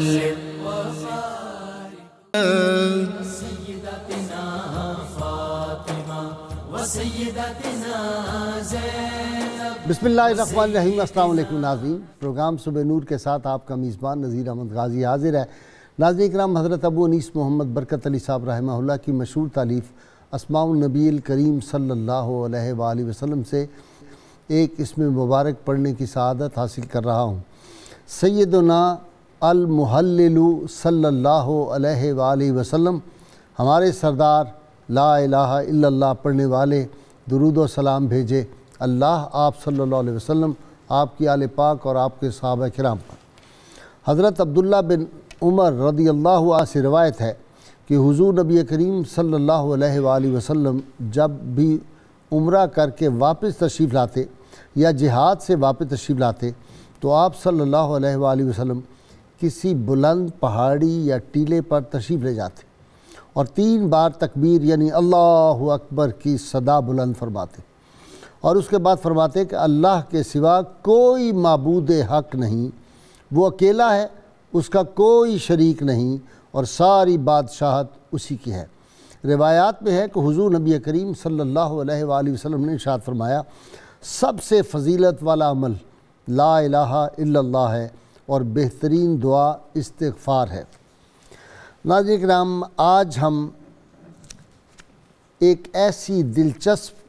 وسلم سیدتنا فاطمہ وسیدتنا زینب۔ بسم اللہ الرحمن الرحیم۔ السلام علیکم ناظرین، پروگرام صبح نور کے ساتھ آپ کا میزبان نذیر احمد غازی حاضر ہے۔ ناظرین کرام، حضرت ابو انیس محمد برکت علی صاحب رحمہ اللہ کی مشہور تالیف اسماء النبی الکریم صلی اللہ علیہ وآلہ وسلم سے ایک اسم مبارک پڑھنے کی سعادت حاصل کر رہا ہوں۔ سیدنا المحلل صلی اللہ علیہ وآلہ وسلم، ہمارے سردار لا الہ الا اللہ پڑھنے والے درود و سلام بھیجے اللہ آپ صلی اللہ علیہ وسلم، آپ کی آل پاک اور آپ کے صحابہ کرام پر۔ حضرت عبداللہ بن عمر رضی اللہ عنہ سے روایت ہے کہ حضور نبی کریم صلی اللہ علیہ وآلہ وسلم جب بھی عمرہ کر کے واپس تشریف لاتے یا جہاد سے واپس تشریف لاتے تو آپ صلی اللہ علیہ وآلہ وسلم کسی بلند پہاڑی یا ٹیلے پر تشریف لے جاتے اور 3 بار تکبیر یعنی اللہ اکبر کی صدا بلند فرماتے اور اس کے بعد فرماتے کہ اللہ کے سوا کوئی معبود حق نہیں، وہ اکیلا ہے، اس کا کوئی شریک نہیں اور ساری بادشاہت اسی کی ہے۔ روایات میں ہے کہ حضور نبی کریم صلی اللہ علیہ وآلہ وسلم نے ارشاد فرمایا، سب سے فضیلت والا عمل لا الہ الا اللہ ہے اور بہترین دعا استغفار ہے۔ ناظرین کرام، آج ہم ایک ایسی دلچسپ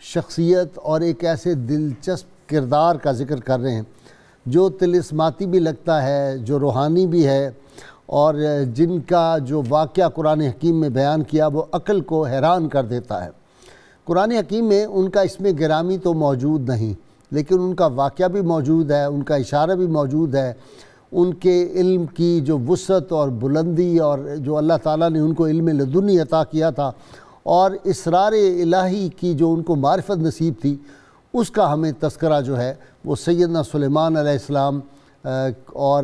شخصیت اور ایک ایسے دلچسپ کردار کا ذکر کر رہے ہیں جو طلسماتی بھی لگتا ہے، جو روحانی بھی ہے اور جن کا جو واقعہ قرآن حکیم میں بیان کیا وہ عقل کو حیران کر دیتا ہے۔ قرآن حکیم میں ان کا اسم گرامی تو موجود نہیں، لیکن ان کا واقعہ بھی موجود ہے، ان کا اشارہ بھی موجود ہے، ان کے علم کی جو وسعت اور بلندی اور جو اللہ تعالیٰ نے ان کو علم لدنی عطا کیا تھا اور اسرار الہی کی جو ان کو معرفت نصیب تھی، اس کا ہمیں تذکرہ جو ہے وہ سیدنا سلیمان علیہ السلام اور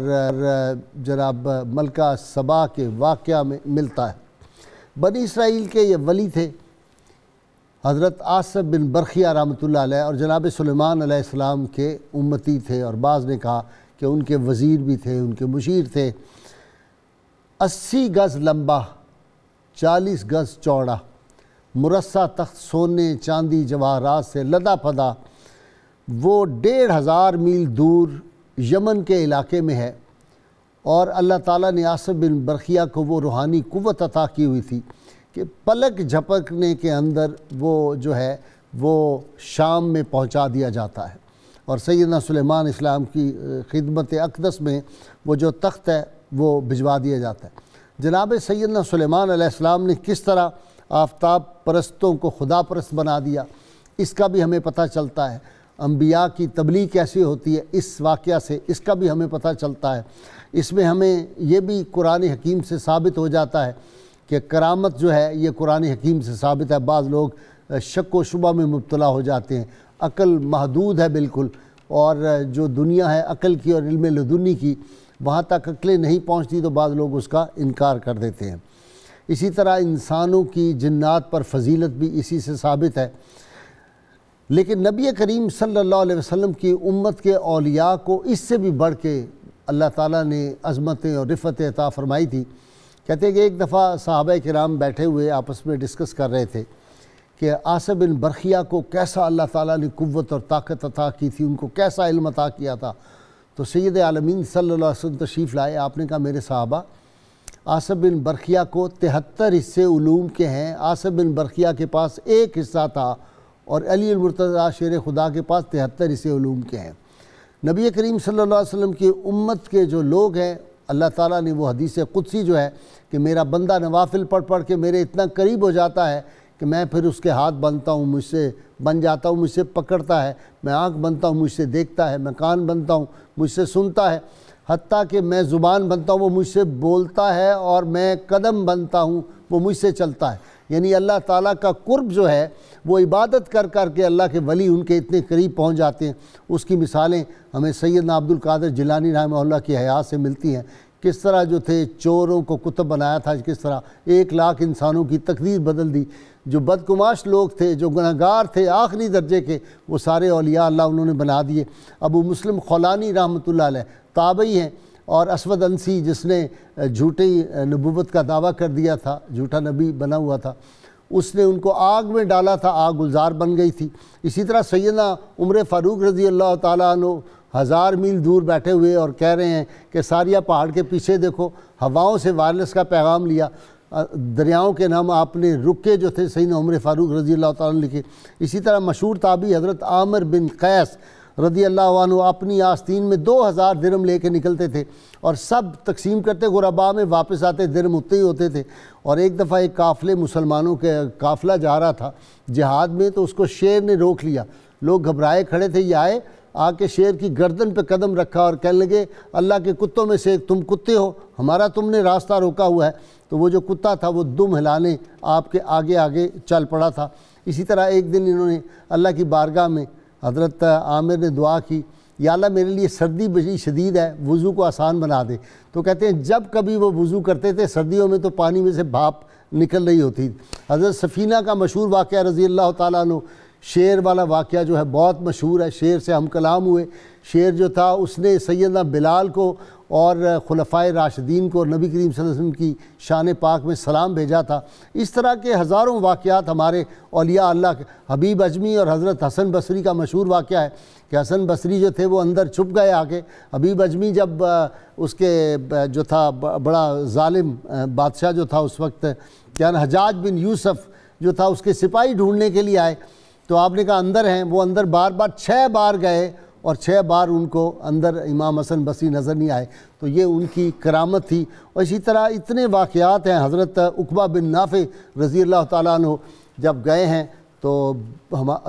جناب ملکہ سبا کے واقعہ میں ملتا ہے۔ بنی اسرائیل کے یہ ولی تھے، حضرت آصف بن برخیہ رحمۃ اللہ علیہ، اور جناب سلیمان علیہ السلام کے امتی تھے، اور بعض نے کہا کہ ان کے وزیر بھی تھے، ان کے مشیر تھے۔ 80 گز لمبا، 40 گز چوڑا، مرصع تخت سونے چاندی جواہرات سے لدا پدا، وہ 1500 میل دور یمن کے علاقے میں ہے، اور اللہ تعالیٰ نے آصف بن برخیہ کو وہ روحانی قوت عطا کی ہوئی تھی کہ پلک جھپکنے کے اندر وہ جو ہے وہ شام میں پہنچا دیا جاتا ہے، اور سیدنا سلیمان اسلام کی خدمت اقدس میں وہ جو تخت ہے وہ بھجوا دیا جاتا ہے۔ جناب سیدنا سلیمان علیہ السلام نے کس طرح آفتاب پرستوں کو خدا پرست بنا دیا، اس کا بھی ہمیں پتہ چلتا ہے۔ انبیاء کی تبلیغ کیسی ہوتی ہے، اس واقعہ سے اس کا بھی ہمیں پتہ چلتا ہے۔ اس میں ہمیں یہ بھی قرآن حکیم سے ثابت ہو جاتا ہے کہ کرامت جو ہے یہ قرآن حکیم سے ثابت ہے۔ بعض لوگ شک و شبہ میں مبتلا ہو جاتے ہیں، عقل محدود ہے بالکل، اور جو دنیا ہے عقل کی اور علم لدنی کی، وہاں تک عقلیں نہیں پہنچتی تو بعض لوگ اس کا انکار کر دیتے ہیں۔ اسی طرح انسانوں کی جنات پر فضیلت بھی اسی سے ثابت ہے، لیکن نبی کریم صلی اللہ علیہ وسلم کی امت کے اولیاء کو اس سے بھی بڑھ کے اللہ تعالیٰ نے عظمتیں اور رفعتیں عطا فرمائی تھی۔ کہتے ہیں کہ ایک دفعہ صحابہ کرام بیٹھے ہوئے آپس میں ڈسکس کر رہے تھے کہ آصف بن برخیہ کو کیسا اللہ تعالیٰ نے قوت اور طاقت عطا کی تھی، ان کو کیسا علم عطا کیا تھا۔ تو سید عالمین صلی اللہ علیہ وسلم تشریف لائے، آپ نے کہا میرے صحابہ، آصف بن برخیہ کو 73 حصے علوم کے ہیں، آصف بن برخیہ کے پاس 1 حصہ تھا، اور علی المرتضیٰ شیر خدا کے پاس 73 حصے علوم کے ہیں۔ نبی کریم صلی اللہ علیہ وسلم کی امت کے جو لوگ ہیں، اللہ تعالیٰ نے وہ حدیث قدسی جو ہے کہ میرا بندہ نوافل پڑھ پڑھ کے میرے اتنا قریب ہو جاتا ہے کہ میں پھر اس کے ہاتھ بنتا ہوں، مجھ سے بن جاتا ہوں، مجھ سے پکڑتا ہے، میں آنکھ بنتا ہوں، مجھ سے دیکھتا ہے، میں کان بنتا ہوں، مجھ سے سنتا ہے، حتیٰ کہ میں زبان بنتا ہوں، وہ مجھ سے بولتا ہے، اور میں قدم بنتا ہوں، وہ مجھ سے چلتا ہے۔ یعنی اللہ تعالیٰ کا قرب جو ہے وہ عبادت کر کر کے اللہ کے ولی ان کے اتنے قریب پہنچ جاتے ہیں۔ اس کی مثالیں ہمیں سیدنا عبد القادر جیلانی رحمہ اللہ کی حیات سے ملتی ہیں، کس طرح جو تھے چوروں کو کتب بنایا تھا، کس طرح 1,00,000 انسانوں کی تقدیر بدل دی، جو بدگماش لوگ تھے، جو گنہگار تھے آخری درجے کے، وہ سارے اولیاء اللہ انہوں نے بنا دیے۔ ابو مسلم خولانی رحمۃ اللہ علیہ تابعی ہیں، اور اسود انسی جس نے جھوٹی نبوت کا دعویٰ کر دیا تھا، جھوٹا نبی بنا ہوا تھا، اس نے ان کو آگ میں ڈالا تھا، آگ گلزار بن گئی تھی۔ اسی طرح سیدنا عمر فاروق رضی اللہ تعالیٰ عنہ 1000 میل دور بیٹھے ہوئے اور کہہ رہے ہیں کہ ساریہ پہاڑ کے پیچھے دیکھو، ہواؤں سے وائرلیس کا پیغام لیا، دریاؤں کے نام آپ نے رکے جو تھے سیدنا عمر فاروق رضی اللہ تعالیٰ عنہ لکھے۔ اسی طرح مشہور تابعی حضرت عامر بن قیس رضی اللہ عنہ اپنی آستین میں 2000 درہم لے کے نکلتے تھے اور سب تقسیم کرتے، غرباء میں واپس آتے درہم اتنے ہی ہوتے تھے۔ اور ایک دفعہ ایک قافلے مسلمانوں کے قافلہ جا رہا تھا جہاد میں، تو اس کو شیر نے روک لیا، لوگ گھبرائے کھڑے تھے، یہ آئے آ کے شیر کی گردن پہ قدم رکھا اور کہنے لگے اللہ کے کتوں میں سے تم کتے ہو، ہمارا تم نے راستہ روکا ہوا ہے۔ تو وہ جو کتا تھا وہ دم ہلانے آپ کے آگے آگے چل پڑا تھا۔ اسی طرح ایک دن انہوں نے اللہ کی بارگاہ میں حضرت عامر نے دعا کی، یا اللہ میرے لیے سردی بڑی شدید ہے، وضو کو آسان بنا دے۔ تو کہتے ہیں جب کبھی وہ وضو کرتے تھے سردیوں میں تو پانی میں سے بھاپ نکل رہی ہوتی۔ حضرت سفینہ کا مشہور واقعہ رضی اللہ تعالیٰ عنہ، شیر والا واقعہ جو ہے بہت مشہور ہے، شیر سے ہم کلام ہوئے۔ شیر جو تھا اس نے سیدنا بلال کو اور خلفائے راشدین کو نبی کریم صلی اللہ علیہ وسلم کی شان پاک میں سلام بھیجا تھا۔ اس طرح کے ہزاروں واقعات ہمارے اولیاء اللہ کے، حبیب اجمی اور حضرت حسن بصری کا مشہور واقعہ ہے کہ حسن بصری جو تھے وہ اندر چھپ گئے آگے۔ حبیب اجمی جب اس کے جو تھا بڑا ظالم بادشاہ جو تھا اس وقت، کیا نا حجاج بن یوسف جو تھا، اس کے سپاہی ڈھونڈنے کے لیے آئے، تو آپ نے کہا اندر ہیں، وہ اندر بار بار 6 بار گئے اور 6 بار ان کو اندر امام حسن بصری نظر نہیں آئے۔ تو یہ ان کی کرامت تھی۔ اور اسی طرح اتنے واقعات ہیں۔ حضرت عقبہ بن نافع رضی اللہ تعالیٰ عنہ جب گئے ہیں تو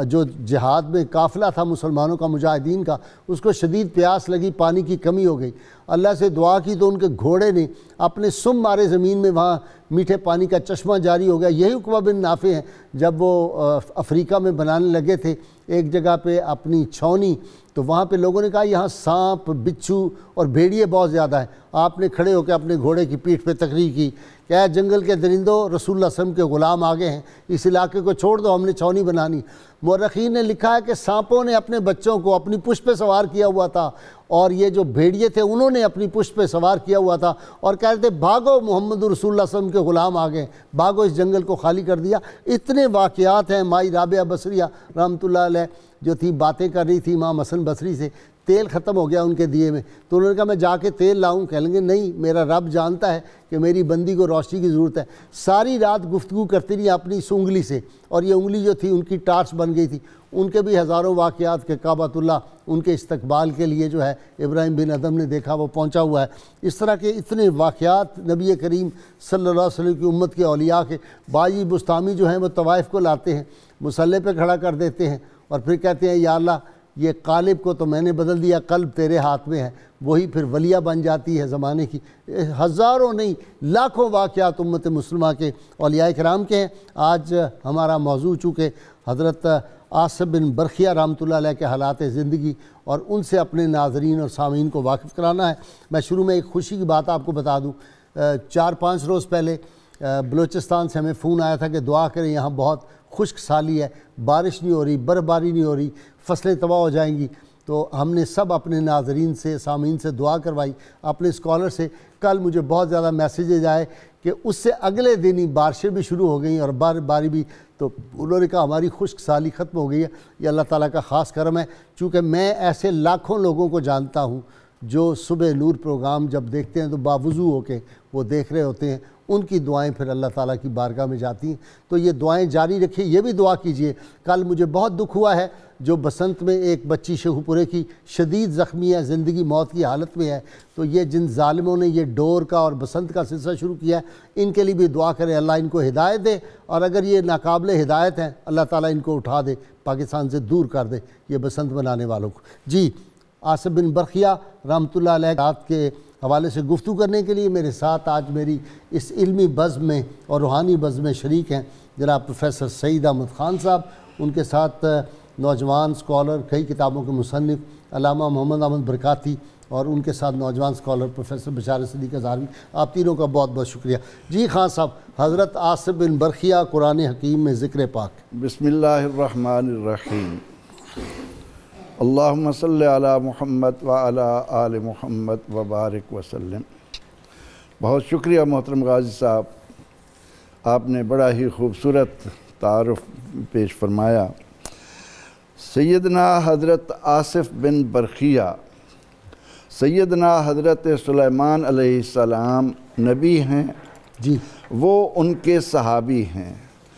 جو جہاد میں قافلہ تھا مسلمانوں کا، مجاہدین کا، اس کو شدید پیاس لگی، پانی کی کمی ہو گئی، اللہ سے دعا کی تو ان کے گھوڑے نے اپنے سم مارے زمین میں وہاں میٹھے پانی کا چشمہ جاری ہو گیا۔ یہی عقبہ بن نافع ہیں، جب وہ افریقہ میں بنانے لگے تھے ایک جگہ پہ اپنی چھاونی، تو وہاں پہ لوگوں نے کہا یہاں سانپ، بچھو اور بھیڑیے بہت زیادہ ہیں۔ آپ نے کھڑے ہو کے اپنے گھوڑے کی پیٹھ پہ تقریر کی کہ اے جنگل کے درندوں، رسول اللہ صلی اللہ علیہ وسلم کے غلام آگے ہیں، اس علاقے کو چھوڑ دو، ہم نے چھاونی بنانی۔ مورخین نے لکھا ہے کہ سانپوں نے اپنے بچوں کو اپنی پشت پہ سوار کیا ہوا تھا، اور یہ جو بھیڑیے تھے انہوں نے اپنی پشت پہ سوار کیا ہوا تھا، اور کہہ رہے تھے بھاگو، محمد رسول اللہ صلی اللہ علیہ وسلم کے غلام آگے، بھاگو، اس جنگل کو خالی کر دیا۔ اتنے واقعات ہیں۔ مائی رابعہ بصریہ رحمۃ اللہ علیہ جو تھی باتیں کر رہی تھی امام حسن بصری سے، تیل ختم ہو گیا ان کے دیے میں، تو انہوں نے کہا میں جا کے تیل لاؤں، کہہ لیں گے نہیں، میرا رب جانتا ہے کہ میری بندی کو روشنی کی ضرورت ہے۔ ساری رات گفتگو کرتی رہی اپنی اس انگلی سے، اور یہ انگلی جو تھی ان کی ٹارچ بن گئی تھی۔ ان کے بھی ہزاروں واقعات کے کعبۃ اللہ ان کے استقبال کے لیے جو ہے ابراہیم بن ادم نے دیکھا وہ پہنچا ہوا ہے۔ اس طرح کے اتنے واقعات نبی کریم صلی اللہ علیہ وسلم کی امت کے اولیاء کے۔ باجی بستامی جو ہیں وہ طوائف کو لاتے ہیں، مصلے پہ کھڑا کر دیتے ہیں اور پھر کہتے ہیں یا اللہ یہ قالب کو تو میں نے بدل دیا، قلب تیرے ہاتھ میں ہے، وہی پھر ولیہ بن جاتی ہے زمانے کی۔ ہزاروں نہیں لاکھوں واقعات امت مسلمہ کے اولیاء کرام کے ہیں۔ آج ہمارا موضوع چونکہ حضرت عاصب بن برقیہ رحمۃ اللہ علیہ کے حالات زندگی اور ان سے اپنے ناظرین اور سامعین کو واقف کرانا ہے، میں شروع میں ایک خوشی کی بات آپ کو بتا دوں۔ 4-5 روز پہلے بلوچستان سے ہمیں فون آیا تھا کہ دعا کریں، یہاں بہت خشک سالی ہے، بارش نہیں ہو رہی، برف باری نہیں ہو رہی، فصلیں تباہ ہو جائیں گی۔ تو ہم نے سب اپنے ناظرین سے، سامعین سے دعا کروائی، اپنے اسکالر سے۔ کل مجھے بہت زیادہ میسیجز آئے کہ اس سے اگلے دن ہی بارشیں بھی شروع ہو گئیں اور باری بھی، تو انہوں نے کہا ہماری خشک سالی ختم ہو گئی ہے۔ یہ اللہ تعالیٰ کا خاص کرم ہے، چونکہ میں ایسے لاکھوں لوگوں کو جانتا ہوں جو صبح نور پروگرام جب دیکھتے ہیں تو باوضو ہو کے وہ دیکھ رہے ہوتے ہیں، ان کی دعائیں پھر اللہ تعالیٰ کی بارگاہ میں جاتی ہیں۔ تو یہ دعائیں جاری رکھیں، یہ بھی دعا کیجئے۔ کل مجھے بہت دکھ ہوا ہے جو بسنت میں ایک بچی شیخو پورے کی شدید زخمی ہے، زندگی موت کی حالت میں ہے، تو یہ جن ظالموں نے یہ ڈور کا اور بسنت کا سلسلہ شروع کیا ہے ان کے لیے بھی دعا کریں، اللہ ان کو ہدایت دے، اور اگر یہ ناقابل ہدایت ہیں اللہ تعالیٰ ان کو اٹھا دے، پاکستان سے دور کر دے یہ بسنت بنانے والوں کو۔ جی، عاصب بن برقیہ رحمۃ اللہ علیہ رات کے حوالے سے گفتگو کرنے کے لیے میرے ساتھ آج میری اس علمی بزم میں اور روحانی بزم میں شریک ہیں جناب پروفیسر سعید احمد خان صاحب، ان کے ساتھ نوجوان اسکالر، کئی کتابوں کے مصنف علامہ محمد احمد برکاتی، اور ان کے ساتھ نوجوان اسکالر پروفیسر بشار صدیق اظہروی۔ آپ تینوں کا بہت بہت شکریہ۔ جی خان صاحب، حضرت عاصب بن برقیہ قرآن حکیم میں ذکر پاک۔ بسم اللہ الرحمن الرحیم۔ اللہم صلی علی محمد وعلی آل محمد وبارک وسلم۔ بہت شکریہ محترم غازی صاحب، آپ نے بڑا ہی خوبصورت تعارف پیش فرمایا۔ سیدنا حضرت آصف بن برقیہ، سیدنا حضرت سلیمان علیہ السلام نبی ہیں جی، وہ ان کے صحابی ہیں،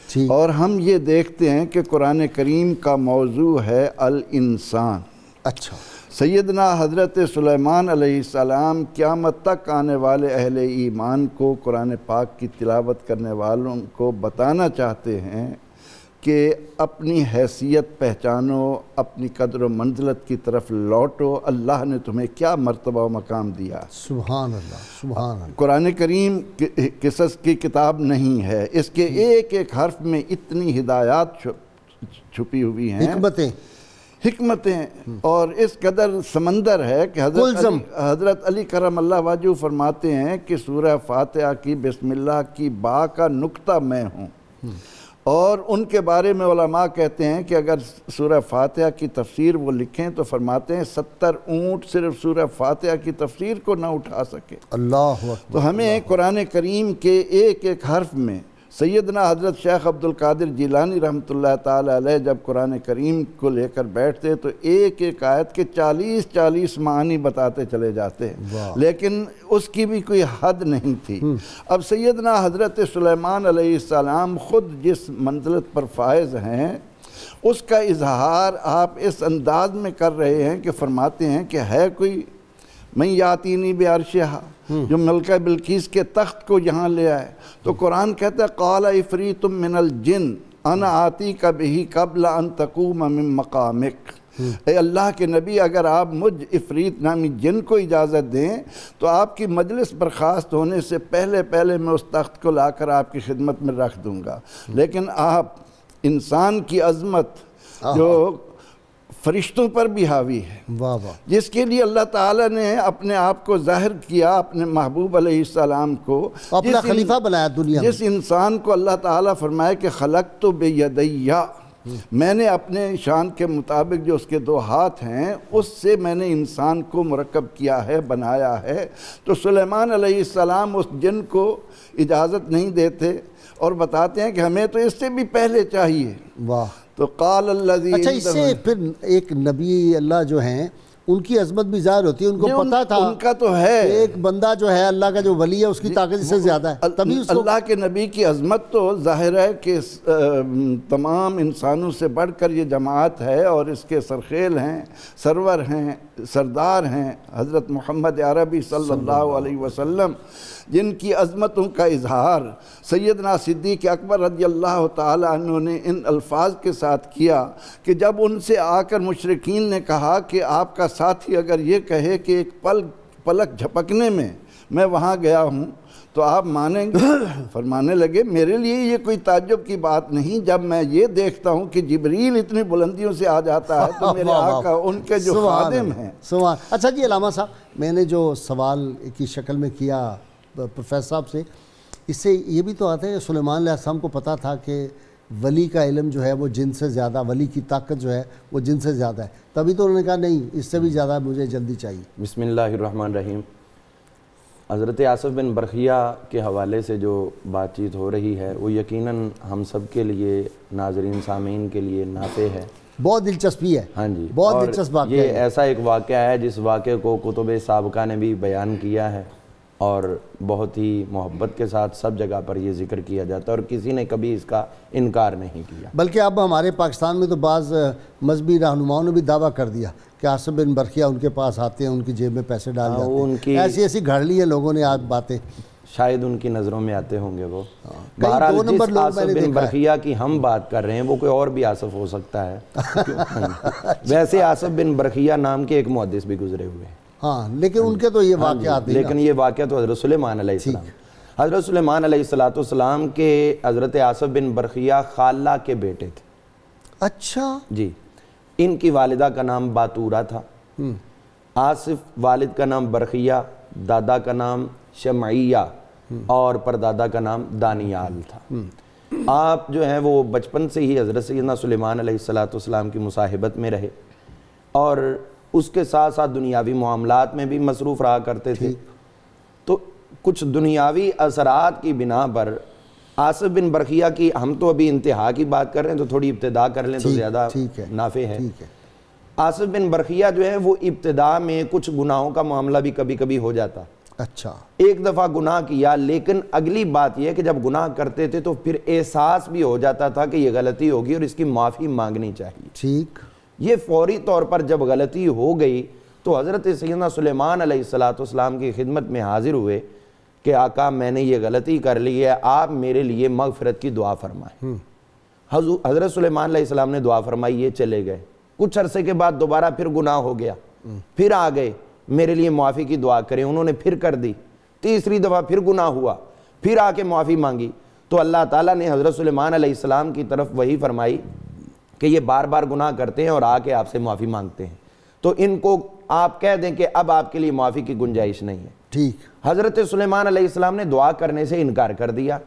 جی، اور ہم یہ دیکھتے ہیں کہ قرآن کریم کا موضوع ہے الانسان۔ اچھا، سیدنا حضرت سلیمان علیہ السلام قیامت تک آنے والے اہل ایمان کو، قرآن پاک کی تلاوت کرنے والوں کو بتانا چاہتے ہیں کہ اپنی حیثیت پہچانو، اپنی قدر و منزلت کی طرف لوٹو، اللہ نے تمہیں کیا مرتبہ و مقام دیا۔ سبحان اللہ، سبحان اللہ۔ قرآن کریم قصص کی کتاب نہیں ہے، اس کے ایک ایک حرف میں اتنی ہدایات چھپی ہوئی ہیں، حکمتیں، اور اس قدر سمندر ہے کہ حضرت علی کرم اللہ وجہہ فرماتے ہیں کہ سورہ فاتحہ کی بسم اللہ کی با کا نقطہ میں ہوں، اور ان کے بارے میں علماء کہتے ہیں کہ اگر سورہ فاتحہ کی تفسیر وہ لکھیں تو فرماتے ہیں 70 اونٹ صرف سورہ فاتحہ کی تفسیر کو نہ اٹھا سکے۔ اللہ اکبر۔ تو ہمیں قرآن کریم کے ایک ایک حرف میں، سیدنا حضرت شیخ عبد القادر جیلانی رحمۃ اللہ تعالیٰ علیہ جب قرآن کریم کو لے کر بیٹھتے تو ایک ایک آیت کے 40 معانی بتاتے چلے جاتے ہیں، لیکن اس کی بھی کوئی حد نہیں تھی۔ اب سیدنا حضرت سلیمان علیہ السلام خود جس منزلت پر فائز ہیں، اس کا اظہار آپ اس انداز میں کر رہے ہیں کہ فرماتے ہیں کہ ہے کوئی میں یاتینی بعرشہا، جو ملکہ بلقیس کے تخت کو یہاں لے آئے، تو قرآن کہتا ہے قال عفریت من الجن انا آتیک بہ قبل ان تقوم من مقامک۔ اے اللہ کے نبی، اگر آپ مجھ عفریت نامی جن کو اجازت دیں تو آپ کی مجلس برخاست ہونے سے پہلے میں اس تخت کو لا کر آپ کی خدمت میں رکھ دوں گا۔ لیکن آپ انسان کی عظمت جو فرشتوں پر بھی حاوی ہے، جس کے لیے اللہ تعالیٰ نے اپنے آپ کو ظاہر کیا، اپنے محبوب علیہ السلام کو اپنا خلیفہ بنایا دنیا میں، جس انسان کو اللہ تعالیٰ فرمائے کہ خلقت بیدیا، میں نے اپنے شان کے مطابق جو اس کے 2 ہاتھ ہیں اس سے میں نے انسان کو مرکب کیا ہے، بنایا ہے۔ تو سلیمان علیہ السلام اس جن کو اجازت نہیں دیتے اور بتاتے ہیں کہ ہمیں تو اس سے بھی پہلے چاہیے۔ واہ۔ تو قال الذی، اچھا، اس سے پھر ایک نبی اللہ جو ہیں ان کی عظمت بھی ظاہر ہوتی ہے، ان کو پتہ تھا ان کا تو ہے ایک بندہ جو ہے اللہ کا جو ولی ہے اس کی طاقت اس سے زیادہ ہے، تبھی اس کو اللہ کے نبی کی عظمت تو ظاہر ہے کہ تمام انسانوں سے بڑھ کر یہ جماعت ہے، اور اس کے سرخیل ہیں، سرور ہیں، سردار ہیں حضرت محمد عربی صلی اللہ علیہ وسلم، جن کی عظمتوں کا اظہار سیدنا صدیق اکبر رضی اللہ تعالی عنہ نے ان الفاظ کے ساتھ کیا کہ جب ان سے آ کر مشرکین نے کہا کہ آپ کا ساتھی اگر یہ کہے کہ ایک پلک جھپکنے میں میں وہاں گیا ہوں تو آپ مانیں گے؟ فرمانے لگے میرے لیے یہ کوئی تعجب کی بات نہیں، جب میں یہ دیکھتا ہوں کہ جبریل اتنی بلندیوں سے آ جاتا ہے تو میرے آقا ان کے جو خادم ہیں۔ اچھا جی علامہ صاحب، میں نے جو سوال کی شکل میں کیا پروفیسر صاحب سے، اس سے یہ بھی تو آتا ہے کہ سلیمان علیہ السلام کو پتہ تھا کہ ولی کا علم جو ہے وہ جن سے زیادہ، ولی کی طاقت جو ہے وہ جن سے زیادہ ہے، تبھی تو انہوں نے کہا نہیں اس سے بھی زیادہ مجھے جلدی چاہیے۔ بسم اللہ الرحمن الرحیم۔ حضرت آصف بن برقیہ کے حوالے سے جو بات چیت ہو رہی ہے وہ یقیناً ہم سب کے لیے، ناظرین سامعین کے لیے نافع ہے، بہت دلچسپی ہے۔ ہاں جی، بہت دلچسپ واقعہ یہ ایسا ایک واقعہ ہے جس واقعے کو کتب سابقہ نے بھی بیان کیا ہے، اور بہت ہی محبت کے ساتھ سب جگہ پر یہ ذکر کیا جاتا ہے، اور کسی نے کبھی اس کا انکار نہیں کیا۔ بلکہ اب ہمارے پاکستان میں تو بعض مذہبی رہنماؤں نے بھی دعویٰ کر دیا کہ آصف بن برقیہ ان کے پاس آتے ہیں، ان کی جیب میں پیسے ڈال جاتے ہیں، ایسی گھڑ لی ہیں لوگوں نے آج باتیں، شاید ان کی نظروں میں آتے ہوں گے وہ۔ بہرحال جس آصف بن برقیہ کی ہم بات کر رہے ہیں وہ کوئی اور بھی آصف ہو سکتا ہے۔ ویسے آصف بن برقیہ نام کے ایک محدث بھی گزرے ہوئے ہیں، ہاں، لیکن ان کے تو یہ واقعات ہیں، لیکن یہ واقعہ تو حضرت سلیمان علیہ السلام، حضرت سلیمان علیہ السلام کے حضرت آصف بن برقیہ خالہ کے بیٹے تھے۔ اچھا جی، ان کی والدہ کا نام باتورہ تھا، آصف والد کا نام برقیہ، دادا کا نام شمعیہ، اور پردادا کا نام دانیال تھا۔ آپ جو ہیں وہ بچپن سے ہی حضرت سیدنا سلیمان علیہ السلام کی مصاحبت میں رہے، اور اس کے ساتھ ساتھ دنیاوی معاملات میں بھی مصروف رہا کرتے تھے. تو کچھ دنیاوی اثرات کی بنا پر آصف بن برقیہ کی، ہم تو ابھی انتہا کی بات کر رہے ہیں تو تھوڑی ابتدا کر لیں تو زیادہ نافع ہے. آصف بن برقیہ جو ہے وہ ابتدا میں کچھ گناہوں کا معاملہ بھی کبھی کبھی ہو جاتا. اچھا. ایک دفعہ گناہ کیا، لیکن اگلی بات یہ ہے کہ جب گناہ کرتے تھے تو پھر احساس بھی ہو جاتا تھا کہ یہ غلطی ہوگی اور اس کی معافی مانگنی چاہیے. ٹھیک. یہ فوری طور پر جب غلطی ہو گئی تو حضرت سیدنا سلیمان علیہ السلام کی خدمت میں حاضر ہوئے کہ آقا میں نے یہ غلطی کر لی ہے، آپ میرے لیے مغفرت کی دعا فرمائیں. حضرت سلیمان علیہ السلام نے دعا فرمائی، یہ چلے گئے. کچھ عرصے کے بعد دوبارہ پھر گناہ ہو گیا، پھر آ گئے میرے لیے معافی کی دعا کریں، انہوں نے پھر کر دی. تیسری دفعہ پھر گناہ ہوا، پھر آ کے معافی مانگی تو اللہ تعالیٰ نے حضرت سلیمان علیہ السلام کی طرف وحی فرمائی کہ یہ بار بار گناہ کرتے ہیں اور آ کے آپ سے معافی مانگتے ہیں، تو ان کو آپ کہہ دیں کہ اب آپ کے لیے معافی کی گنجائش نہیں ہے. ٹھیک. حضرت سلیمان علیہ السلام نے دعا کرنے سے انکار کر دیا.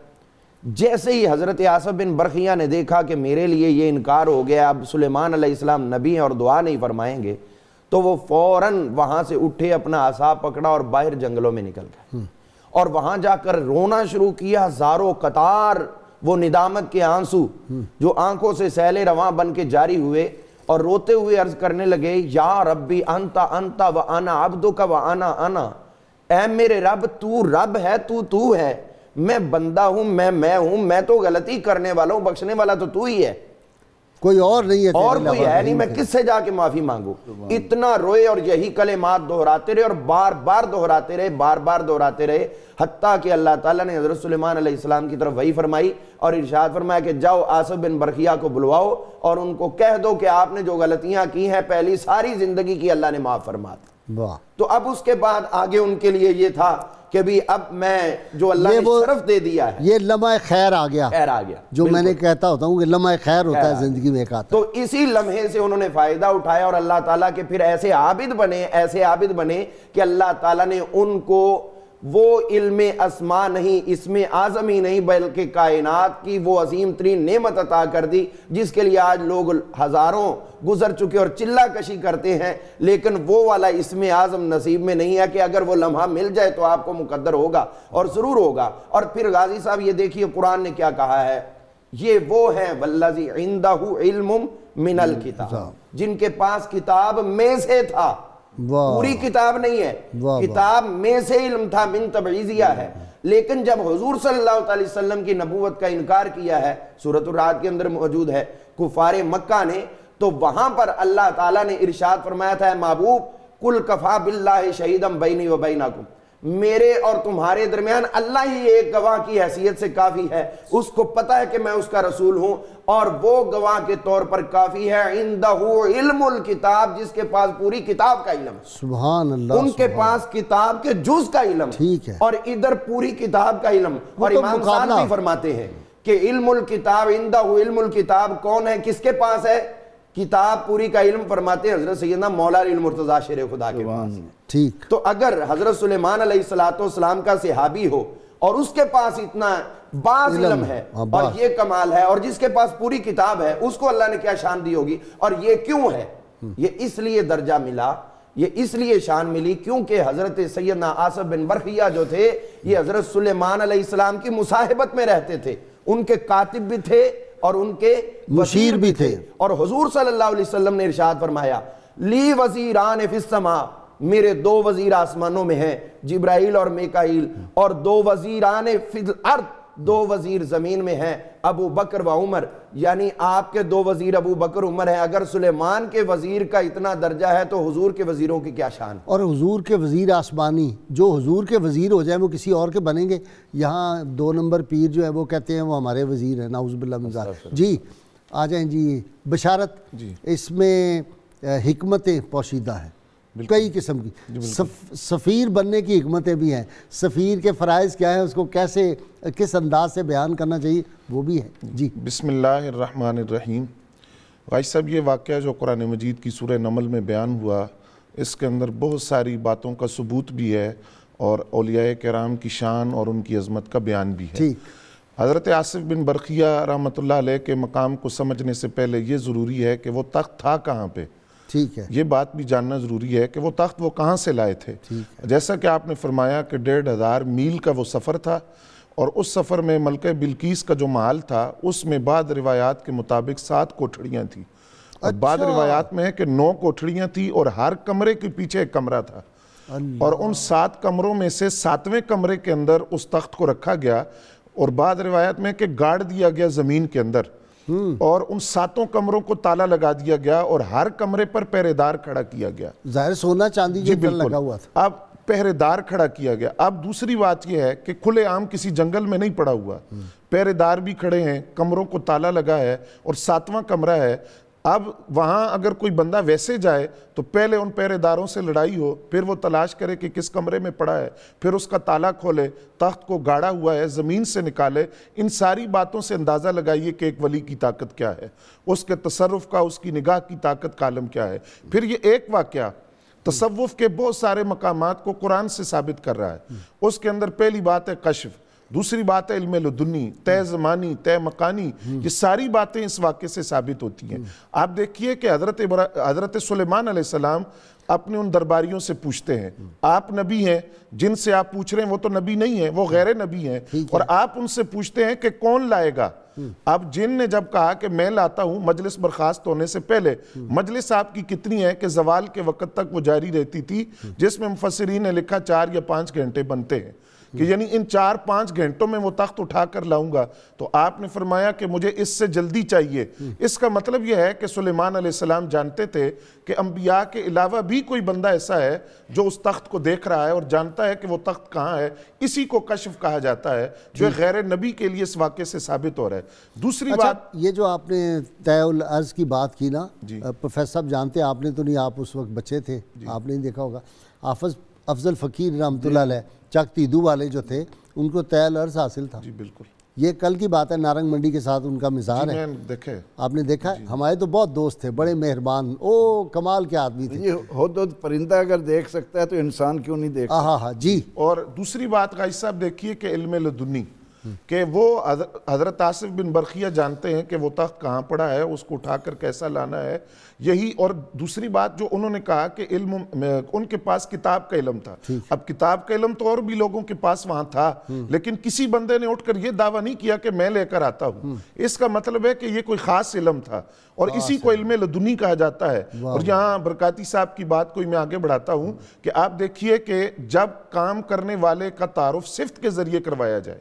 جیسے ہی حضرت آصف بن برقیہ نے دیکھا کہ میرے لیے یہ انکار ہو گیا، اب سلیمان علیہ السلام نبی ہیں اور دعا نہیں فرمائیں گے، تو وہ فوراً وہاں سے اٹھے، اپنا عصا پکڑا اور باہر جنگلوں میں نکل گئے اور وہاں جا کر رونا شروع کیا. ہزاروں قطار وہ ندامت کے آنسو جو آنکھوں سے سیل رواں بن کے جاری ہوئے اور روتے ہوئے عرض کرنے لگے، یا ربی انتا انتا و انا عبدک و انا انا، اے میرے رب تو رب ہے، تو ہے، میں بندہ ہوں، میں ہوں، میں تو غلطی کرنے والا ہوں، بخشنے والا تو ہی ہے، کوئی اور نہیں ہے، اور کوئی ہے نہیں، میں کس سے جا کے معافی مانگوں. اتنا روئے اور یہی کلمات دہراتے رہے اور بار بار دہراتے رہے حتیٰ کہ اللہ تعالیٰ نے حضرت سلیمان علیہ السلام کی طرف وحی فرمائی اور ارشاد فرمایا کہ جاؤ آصف بن برقیہ کو بلواؤ اور ان کو کہہ دو کہ آپ نے جو غلطیاں کی ہیں پہلی ساری زندگی کی اللہ نے معاف فرما دی. تو اب اس کے بعد آگے ان کے لیے یہ تھا کہ بھی اب میں جو اللہ نے شرف دے دیا ہے، یہ لمحہ خیر آ گیا جو میں نے کہتا ہوتا ہوں کہ لمحہ خیر ہوتا ہے زندگی میں ایک آتا. تو اسی لمحے سے انہوں نے فائدہ اٹھایا اور اللہ تعالیٰ کے پھر ایسے عابد بنے کہ اللہ تعالیٰ نے ان کو وہ علم اسما نہیں، اسم اعظم ہی نہیں بلکہ کائنات کی وہ عظیم ترین نعمت عطا کر دی جس کے لیے آج لوگ ہزاروں گزر چکے اور چلہ کشی کرتے ہیں، لیکن وہ والا اسم اعظم نصیب میں نہیں ہے کہ اگر وہ لمحہ مل جائے تو آپ کو مقدر ہوگا اور ضرور ہوگا. اور پھر غازی صاحب یہ دیکھیے قرآن نے کیا کہا ہے، یہ وہ ہیں والذی عندہ علم من الکتاب، جن کے پاس کتاب میں سے تھا، پوری کتاب نہیں ہے، کتاب میں سے علم تھا، من تبعیضیہ ہے. لیکن جب حضور صلی اللہ علیہ وسلم کی نبوت کا انکار کیا ہے، سورۃ الرعد کے اندر موجود ہے، کفار مکہ نے، تو وہاں پر اللہ تعالیٰ نے ارشاد فرمایا تھا، اے محبوب قل کفا باللہ شہیدا بینی و بینکم، میرے اور تمہارے درمیان اللہ ہی ایک گواہ کی حیثیت سے کافی ہے، اس کو پتہ ہے کہ میں اس کا رسول ہوں اور وہ گواہ کے طور پر کافی ہے. عندہ علم الکتاب، جس کے پاس پوری کتاب کا علم، سبحان اللہ، ان کے پاس کتاب کے جز کا علم اور ادھر پوری کتاب کا علم. اور امام صاحب بھی فرماتے ہیں کہ علم الکتاب، عندہ علم الکتاب کون ہے، کس کے پاس ہے کتاب پوری کا علم؟ فرماتے ہیں حضرت سیدنا مولا علی المرتضیٰ شیر خدا کے پاس. ٹھیک. تو اگر حضرت سلیمان علیہ السلام کا صحابی ہو اور اس کے پاس اتنا باز علم ہے اور یہ کمال ہے، اور جس کے پاس پوری کتاب ہے، اس کو اللہ نے کیا شان دی ہوگی. اور یہ کیوں ہے؟ یہ اس لیے درجہ ملا، یہ اس لیے شان ملی کیونکہ حضرت سیدنا آصف بن برقیہ جو تھے یہ حضرت سلیمان علیہ السلام کی مصاحبت میں رہتے تھے، ان کے کاتب بھی تھے اور ان کے مشیر بھی تھے. اور حضور صلی اللہ علیہ وسلم نے ارشاد فرمایا، لی وزیران فی السماء، میرے دو وزیر آسمانوں میں ہیں، جبرائیل اور میکائیل، اور دو وزیران فی الارض، دو وزیر زمین میں ہیں، ابو بکر و عمر، یعنی آپ کے دو وزیر ابو بکر عمر ہیں. اگر سلیمان کے وزیر کا اتنا درجہ ہے تو حضور کے وزیروں کی کیا شان؟ اور حضور کے وزیر آسمانی جو حضور کے وزیر ہو جائیں وہ کسی اور کے بنیں گے؟ یہاں 2 نمبر پیر جو ہے وہ کہتے ہیں وہ ہمارے وزیر ہیں، نعوذ باللہ من ذالک. جی آ جائیں جی. بشارت اس میں حکمتیں پوشیدہ ہیں کئی قسم کی. سفیر بننے کی حکمتیں بھی ہیں، سفیر کے فرائض کیا ہیں، اس کو کیسے کس انداز سے بیان کرنا چاہیے وہ بھی ہے. جی بسم اللہ الرحمن الرحیم. غازی صاحب یہ واقعہ جو قرآن مجید کی سورہ نمل میں بیان ہوا، اس کے اندر بہت ساری باتوں کا ثبوت بھی ہے اور اولیاء کرام کی شان اور ان کی عظمت کا بیان بھی ہے. حضرت آصف بن برقیہ رحمۃ اللہ علیہ کے مقام کو سمجھنے سے پہلے یہ ضروری ہے کہ وہ تخت تھا کہاں پہ. ٹھیک ہے، یہ بات بھی جاننا ضروری ہے کہ وہ تخت وہ کہاں سے لائے تھے. جیسا کہ آپ نے فرمایا کہ 1500 میل کا وہ سفر تھا، اور اس سفر میں ملکہ بلقیس کا جو محل تھا اس میں بعض روایات کے مطابق 7 کوٹھڑیاں تھیں، اور بعض روایات میں ہے کہ 9 کوٹھڑیاں تھیں، اور ہر کمرے کے پیچھے ایک کمرہ تھا، اور ان 7 کمروں میں سے 7ویں کمرے کے اندر اس تخت کو رکھا گیا، اور بعض روایات میں کہ گاڑ دیا گیا زمین کے اندر، اور ان 7 کمروں کو تالا لگا دیا گیا، اور ہر کمرے پر پہرے دار کھڑا کیا گیا. ظاہر سونا چاندی جو لگا ہوا تھا. اب پہرے دار کھڑا کیا گیا. اب دوسری بات یہ ہے کہ کھلے عام کسی جنگل میں نہیں پڑا ہوا، پہرے دار بھی کھڑے ہیں، کمروں کو تالا لگا ہے، اور 7واں کمرہ ہے. اب وہاں اگر کوئی بندہ ویسے جائے تو پہلے ان پہرے داروں سے لڑائی ہو، پھر وہ تلاش کرے کہ کس کمرے میں پڑا ہے، پھر اس کا تالا کھولے، تخت کو گاڑا ہوا ہے زمین سے نکالے. ان ساری باتوں سے اندازہ لگائیے کہ ایک ولی کی طاقت کیا ہے، اس کے تصرف کا، اس کی نگاہ کی طاقت کا عالم کیا ہے. پھر یہ ایک واقعہ تصوف کے بہت سارے مقامات کو قرآن سے ثابت کر رہا ہے. اس کے اندر پہلی بات ہے کشف، دوسری بات ہے علم لدنی، طے زمانی، طے مکانی. یہ ساری باتیں اس واقعے سے ثابت ہوتی ہیں. آپ دیکھیے کہ حضرت سلیمان علیہ السلام اپنے ان درباریوں سے پوچھتے ہیں، آپ نبی ہیں، جن سے آپ پوچھ رہے ہیں وہ تو نبی نہیں ہیں، وہ غیر نبی ہیں، اور آپ ان سے پوچھتے ہیں کہ کون لائے گا. اب جن نے جب کہا کہ میں لاتا ہوں، مجلس برخاست ہونے سے پہلے، مجلس آپ کی کتنی ہے کہ زوال کے وقت تک وہ جاری رہتی تھی، جس میں مفسرین نے لکھا 4 یا 5 گھنٹے بنتے ہیں، کہ یعنی ان 4-5 گھنٹوں میں وہ تخت اٹھا کر لاؤں گا. تو آپ نے فرمایا کہ مجھے اس سے جلدی چاہیے. اس کا مطلب یہ ہے کہ سلیمان علیہ السلام جانتے تھے کہ انبیاء کے علاوہ بھی کوئی بندہ ایسا ہے جو اس تخت کو دیکھ رہا ہے اور جانتا ہے کہ وہ تخت کہاں ہے. اسی کو کشف کہا جاتا ہے، جو غیر نبی کے لیے اس واقعے سے ثابت ہو رہا ہے. دوسری بات، یہ جو آپ نے طے الارض کی بات کی نا، پروفیسر صاحب جانتے ہیں، آپ نے تو نہیں، آپ اس وقت بچے تھے، آپ نے نہیں دیکھا ہوگا. افضل فقیر رحمۃ اللہ علیہ چک تیدو والے جو تھے، ان کو طے الارض حاصل تھا. جی بالکل، یہ کل کی بات ہے، نارنگ منڈی کے ساتھ ان کا مزار ہے. آپ نے دیکھا ہے؟ ہمارے تو بہت دوست تھے، بڑے مہربان، کمال کے آدمی تھے. یہ ہدہد پرندہ اگر دیکھ سکتا ہے تو انسان کیوں نہیں دیکھ سکتا. ہاں جی. اور دوسری بات غازی صاحب دیکھیے کہ علم لدنی، کہ وہ حضرت آصف بن برقیہ جانتے ہیں کہ وہ تخت کہاں پڑا ہے، اس کو اٹھا کر کیسا لانا ہے. یہی، اور دوسری بات جو انہوں نے کہا کہ علم، ان کے پاس کتاب کا علم تھا. اب کتاب کا علم تو اور بھی لوگوں کے پاس وہاں تھا، لیکن کسی بندے نے اٹھ کر یہ دعویٰ نہیں کیا کہ میں لے کر آتا ہوں. اس کا مطلب ہے کہ یہ کوئی خاص علم تھا، اور اسی کو علم لدنی کہا جاتا ہے. اور یہاں برکاتی صاحب کی بات کو میں آگے بڑھاتا ہوں کہ آپ دیکھیے کہ جب کام کرنے والے کا تعارف صفت کے ذریعے کروایا جائے،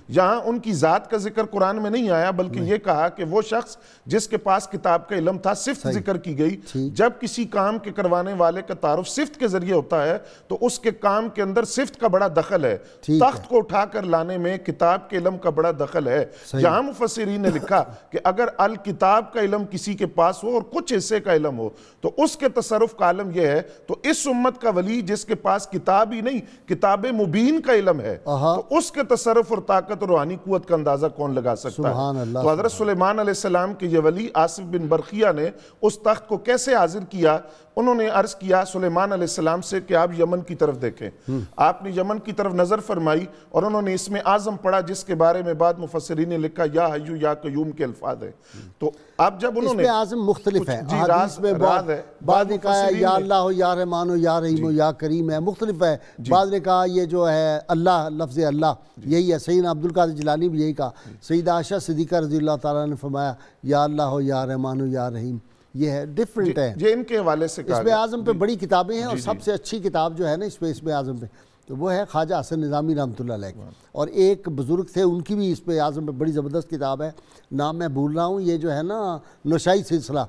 یہاں ان کی ذات کا ذکر قرآن میں نہیں آیا، بلکہ یہ کہا کہ وہ شخص جس کے پاس کتاب کا علم تھا، صفت ذکر کی گئی. جب کسی کام کے کروانے والے کا تعارف صفت کے ذریعے ہوتا ہے تو اس کے کام کے اندر صفت کا بڑا دخل ہے. تخت کو اٹھا کر لانے میں کتاب کے علم کا بڑا دخل ہے. یہاں مفسرین نے لکھا کہ اگر الکتاب کا علم کسی کے پاس ہو اور کچھ حصے کا علم ہو تو اس کے تصرف کا عالم یہ ہے. تو اس امت کا ولی جس کے پاس کتاب ہی نہیں، کتاب مبین کا علم ہے، تو اس کے تصرف اور طاقت اور روحانی قوت کا اندازہ کون لگا سکتا ہے. تو حضرت سلیمان علیہ السلام کے یہ ولی آصف بن برقیہ نے اس تخت کو کیسے حاضر کیا؟ انہوں نے عرض کیا سلیمان علیہ السلام سے کہ آپ یمن کی طرف دیکھیں. آپ نے یمن کی طرف نظر فرمائی اور انہوں نے اسم اعظم پڑھا، جس کے بارے میں بعد مفسرین نے لکھا یا حیو یا قیوم کے الفاظ ہیں. تو اب جب انہوں نے اسم اعظم مختلف ہے، حدیث میں بعد نے کہا یا اللہ ہو، یا رحمان ہو، یا رحیم ہو، یا کریم ہے، مختلف ہے. بعد نے کہا یہ جو ہے اللہ، لفظ اللہ یہی ہے. سیدنا عبد القادر جیلانی بھی یہی کہا. سیدہ عائشہ صدیقہ رضی اللہ تعالیٰ نے فرمایا یا اللہ ہو، یا رحمان ہو، یا رحیم. یہ ہے ڈیفرنٹ ہے. یہ ان کے حوالے سے کہا اسم اعظم پہ بڑی کتابیں ہیں، اور سب سے اچھی کتاب جو ہے نا اسم اعظم پہ تو وہ ہے خواجہ حسن نظامی رحمۃ اللہ علیہ. اور ایک بزرگ تھے، ان کی بھی اسم اعظم پہ بڑی زبردست کتاب ہے، نام میں بھول رہا ہوں. یہ جو ہے نا نشائی سلسلہ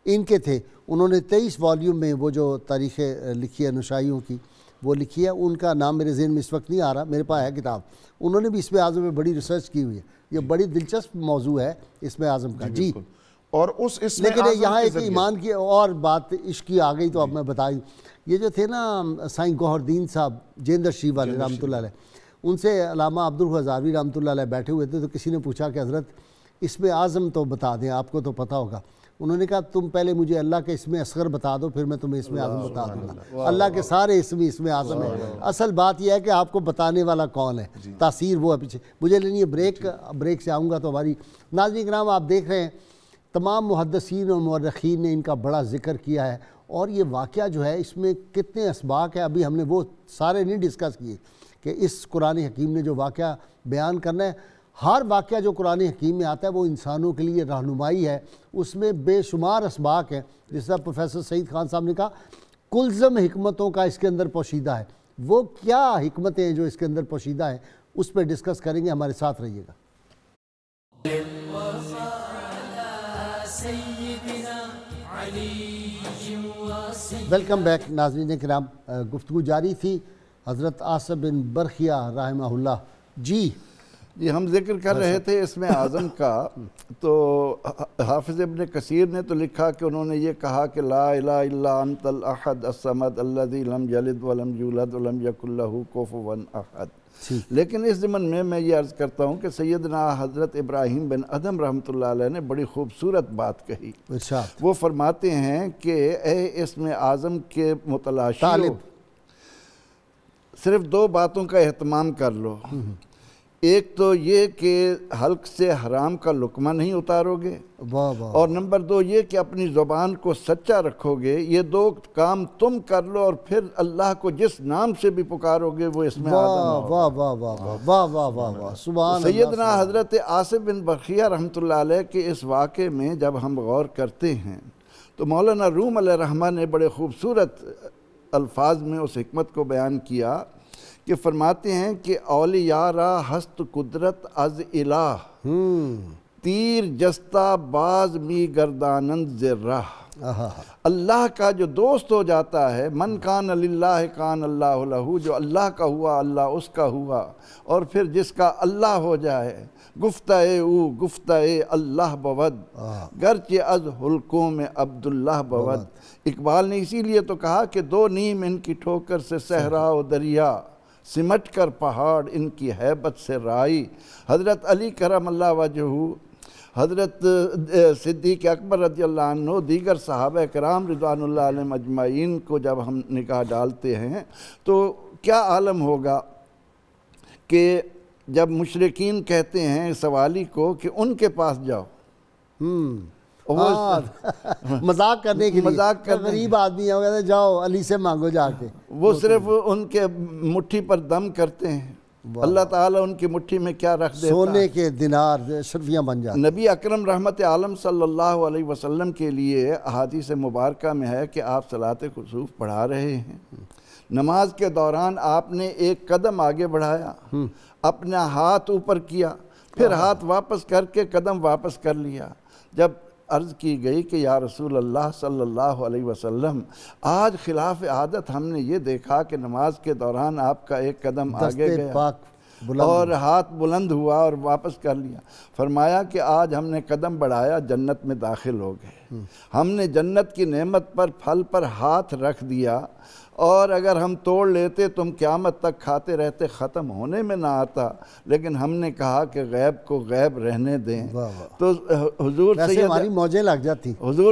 ان کے تھے. انہوں نے 23 والیوم میں وہ جو تاریخیں لکھی ہے نشائیوں کی وہ لکھی ہے. ان کا نام میرے ذہن میں اس وقت نہیں آ رہا، میرے پاس ہے کتاب. انہوں نے بھی اسم اعظم پہ بڑی ریسرچ کی ہوئی ہے. یہ بڑی دلچسپ موضوع ہے اسم اعظم کا. جی. اور اس اسم لیکن یہاں ایک ایمان کی اور بات عشق کی آ گئی تو اب میں بتائی. یہ جو تھے نا سائیں گوہر الدین صاحب جیندر شریف والے رحمۃ اللہ علیہ، ان سے علامہ عبدالرحمٰن ہزاروی رحمۃ اللہ علیہ بیٹھے ہوئے تھے. تو کسی نے پوچھا کہ حضرت اسم اعظم تو بتا دیں، آپ کو تو پتہ ہوگا. انہوں نے کہا تم پہلے مجھے اللہ کے اسم اصغر بتا دو، پھر میں تمہیں اسم اعظم بتا دوں گا. اللہ کے سارے اسم اعظم ہے. اصل بات یہ ہے کہ آپ کو بتانے والا کون ہے، تاثیر وہ ہے پیچھے. مجھے لینی بریک سے آؤں گا تو ہماری ناظرین کرام آپ دیکھ رہے ہیں تمام محدثین اور مورخین نے ان کا بڑا ذکر کیا ہے. اور یہ واقعہ جو ہے اس میں کتنے اسباق ہیں، ابھی ہم نے وہ سارے نہیں ڈسکس کیے کہ اس قرآن حکیم نے جو واقعہ بیان کرنا ہے، ہر واقعہ جو قرآن حکیم میں آتا ہے وہ انسانوں کے لیے رہنمائی ہے، اس میں بے شمار اسباق ہیں، جس طرح پروفیسر سعید خان صاحب نے کہا کلزم حکمتوں کا اس کے اندر پوشیدہ ہے۔ وہ کیا حکمتیں ہیں جو اس کے اندر پوشیدہ ہیں، اس پہ ڈسکس کریں گے، ہمارے ساتھ رہیے گا۔ ویلکم بیک ناظرین کرام، گفتگو جاری تھی حضرت عاصم بن برخیہ رحمہ اللہ۔ جی ہم ذکر کر رہے تھے اسم اعظم کا، تو حافظ ابن کثیر نے تو لکھا کہ انہوں نے یہ کہا کہ لا الہ الا انت الاحد الصمد الذی لم یلد ولم یولد ولم یکن لہ کفوا احد۔ لیکن اس ضمن میں یہ عرض کرتا ہوں کہ سیدنا حضرت ابراہیم بن ادھم رحمۃ اللہ علیہ نے بڑی خوبصورت بات کہی۔ وہ فرماتے ہیں کہ اے اسم اعظم کے متلاشیو، صرف دو باتوں کا اہتمام کر لو، ایک تو یہ کہ حلق سے حرام کا لقمہ نہیں اتارو گے، اور نمبر دو یہ کہ اپنی زبان کو سچا رکھو گے۔ یہ دو کام تم کر لو اور پھر اللہ کو جس نام سے بھی پکارو گے وہ اسم اعظم ہوگا۔ سیدنا حضرت عاصم بن برخیہ رحمۃ اللہ علیہ کے اس واقعے میں جب ہم غور کرتے ہیں تو مولانا روم علیہ الرحمہ نے بڑے خوبصورت الفاظ میں اس حکمت کو بیان کیا کہ فرماتے ہیں کہ اولیاء را ہست قدرت از الہ، تیر جستہ باز می گردانند ذرہ۔ اللہ کا جو دوست ہو جاتا ہے، من کان للہ کان اللہ لہ، جو اللہ کا ہوا اللہ اس کا ہوا، اور پھر جس کا اللہ ہو جائے، گفتہ او گفتہ اللہ بود، گرچہ از حلقوں میں عبداللہ بود۔ اقبال نے اسی لیے تو کہا کہ دو نیم ان کی ٹھوکر سے صحرا و دریا، سمٹ کر پہاڑ ان کی ہیبت سے رائی۔ حضرت علی کرم اللہ وجہہ، حضرت صدیق اکبر رضی اللہ عنہ، دیگر صحابہ کرام رضوان اللہ علیہم اجمعین کو جب ہم نگاہ ڈالتے ہیں تو کیا عالم ہوگا کہ جب مشرکین کہتے ہیں سوالی کو کہ ان کے پاس جاؤ، مذاق کرنے کے لیے، غریب آدمی ہے، وہ کہتے ہیں جاؤ علی سے مانگو جا کے، وہ صرف ان کے مٹھی پر دم کرتے ہیں، اللہ تعالیٰ ان کی مٹھی میں کیا رکھ دیتا ہے؟ سونے کے دینار اشرفیاں بن جاتے ہیں۔ نبی اکرم رحمت عالم صلی اللہ علیہ وسلم کے لیے احادیث مبارکہ میں ہے کہ آپ صلاۃ کسوف پڑھا رہے ہیں، نماز کے دوران آپ نے ایک قدم آگے بڑھایا، اپنا ہاتھ اوپر کیا، پھر ہاتھ واپس کر کے قدم واپس کر لیا۔ جب عرض کی گئی کہ یا رسول اللہ صلی اللہ علیہ وسلم، آج خلاف عادت ہم نے یہ دیکھا کہ نماز کے دوران آپ کا ایک قدم آگے گیا اور ہاتھ بلند ہوا اور واپس کر لیا۔ فرمایا کہ آج ہم نے قدم بڑھایا، جنت میں داخل ہو گئے، ہم نے جنت کی نعمت پر پھل پر ہاتھ رکھ دیا، اور اگر ہم توڑ لیتے تم قیامت تک کھاتے رہتے، ختم ہونے میں نہ آتا، لیکن ہم نے کہا کہ غیب کو غیب رہنے دیں۔ تو حضور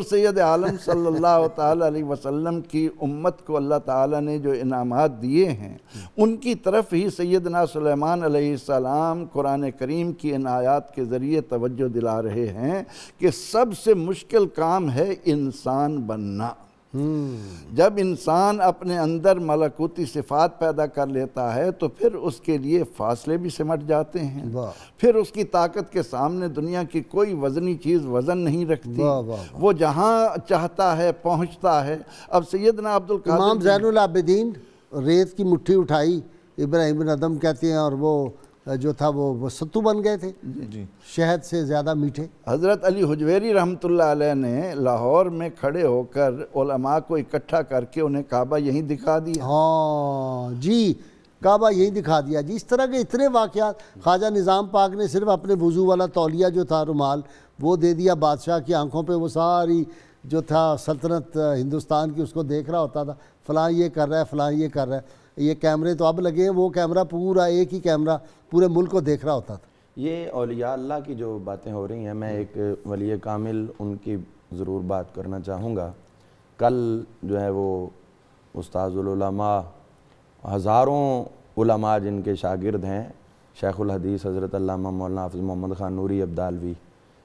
سید عالم صلی اللہ تعالیٰ علیہ وسلم کی امت کو اللہ تعالیٰ نے جو انعامات دیے ہیں، ان کی طرف ہی سیدنا سلیمان علیہ السلام قرآن کریم کی ان آیات کے ذریعے توجہ دلا رہے ہیں کہ سب سے مشکل کام ہے انسان بننا۔ جب انسان اپنے اندر ملکوتی صفات پیدا کر لیتا ہے تو پھر اس کے لیے فاصلے بھی سمٹ جاتے ہیں، پھر اس کی طاقت کے سامنے دنیا کی کوئی وزنی چیز وزن نہیں رکھتی، وہ جہاں چاہتا ہے پہنچتا ہے۔ اب سیدنا عبدالقادر امام زین العابدین ریت کی مٹھی اٹھائی، ابراہیم بن ادھم کہتے ہیں، اور وہ جو تھا وہ ستو بن گئے تھے، شہد سے زیادہ میٹھے۔ حضرت علی حجویری رحمۃ اللہ علیہ نے لاہور میں کھڑے ہو کر علماء کو اکٹھا کر کے انہیں کعبہ یہیں دکھا دیا۔ ہاں جی، کعبہ یہیں دکھا دیا جی۔ اس طرح کے اتنے واقعات، خواجہ نظام پاک نے صرف اپنے وضو والا تولیہ جو تھا رومال وہ دے دیا بادشاہ کی آنکھوں پہ، وہ ساری جو تھا سلطنت ہندوستان کی اس کو دیکھ رہا ہوتا تھا، فلاں یہ کر رہا ہے، فلاں یہ کر رہا ہے۔ یہ کیمرے تو اب لگے ہیں، وہ کیمرہ پورا ایک ہی کیمرہ پورے ملک کو دیکھ رہا ہوتا تھا۔ یہ اولیاء اللہ کی جو باتیں ہو رہی ہیں، میں ایک ولی کامل ان کی ضرور بات کرنا چاہوں گا۔ کل جو ہے وہ استاذ العلماء، ہزاروں علماء جن کے شاگرد ہیں، شیخ الحدیث حضرت علامہ مولانا حافظ محمد خان نوری ابدالوی،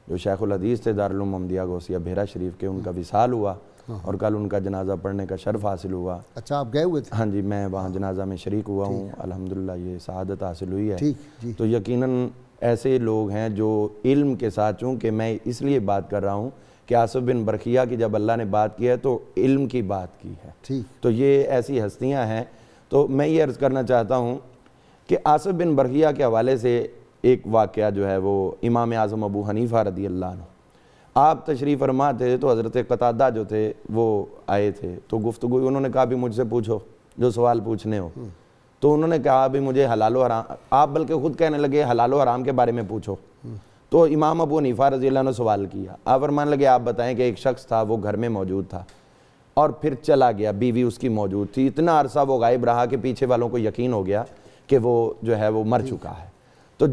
جو شیخ الحدیث تھے دارالعلوم محمدیہ غوثیہ بحیرہ شریف کے، ان کا وصال ہوا۔ اور کل ان کا جنازہ پڑھنے کا شرف حاصل ہوا۔ اچھا آپ گئے ہوئے تھے؟ ہاں جی، میں وہاں جنازہ میں شریک ہوا ہوں، الحمدللہ یہ سعادت حاصل ہوئی ہے۔ جی تو یقیناً ایسے لوگ ہیں جو علم کے ساتھ، چونکہ میں اس لیے بات کر رہا ہوں کہ آصف بن برقیہ کی جب اللہ نے بات کی ہے تو علم کی بات کی ہے، تو یہ ایسی ہستیاں ہیں۔ تو میں یہ عرض کرنا چاہتا ہوں کہ آصف بن برقیہ کے حوالے سے ایک واقعہ جو ہے وہ امام اعظم ابو حنیفہ رضی اللہ عنہ، آپ تشریف فرما تھے تو حضرت قتادہ جو تھے وہ آئے تھے، تو گفتگو انہوں نے کہا بھی مجھ سے پوچھو جو سوال پوچھنے ہو، تو انہوں نے کہا بھی مجھے حلال و حرام، آپ بلکہ خود کہنے لگے حلال و حرام کے بارے میں پوچھو، تو امام ابو حنیفہ رضی اللہ عنہ نے سوال کیا، آپ فرمانے لگے آپ بتائیں کہ ایک شخص تھا وہ گھر میں موجود تھا اور پھر چلا گیا، بیوی اس کی موجود تھی، اتنا عرصہ وہ غائب رہا کہ پیچھے والوں کو یقین ہو گیا کہ وہ جو ہے وہ مر چکا ہے، تو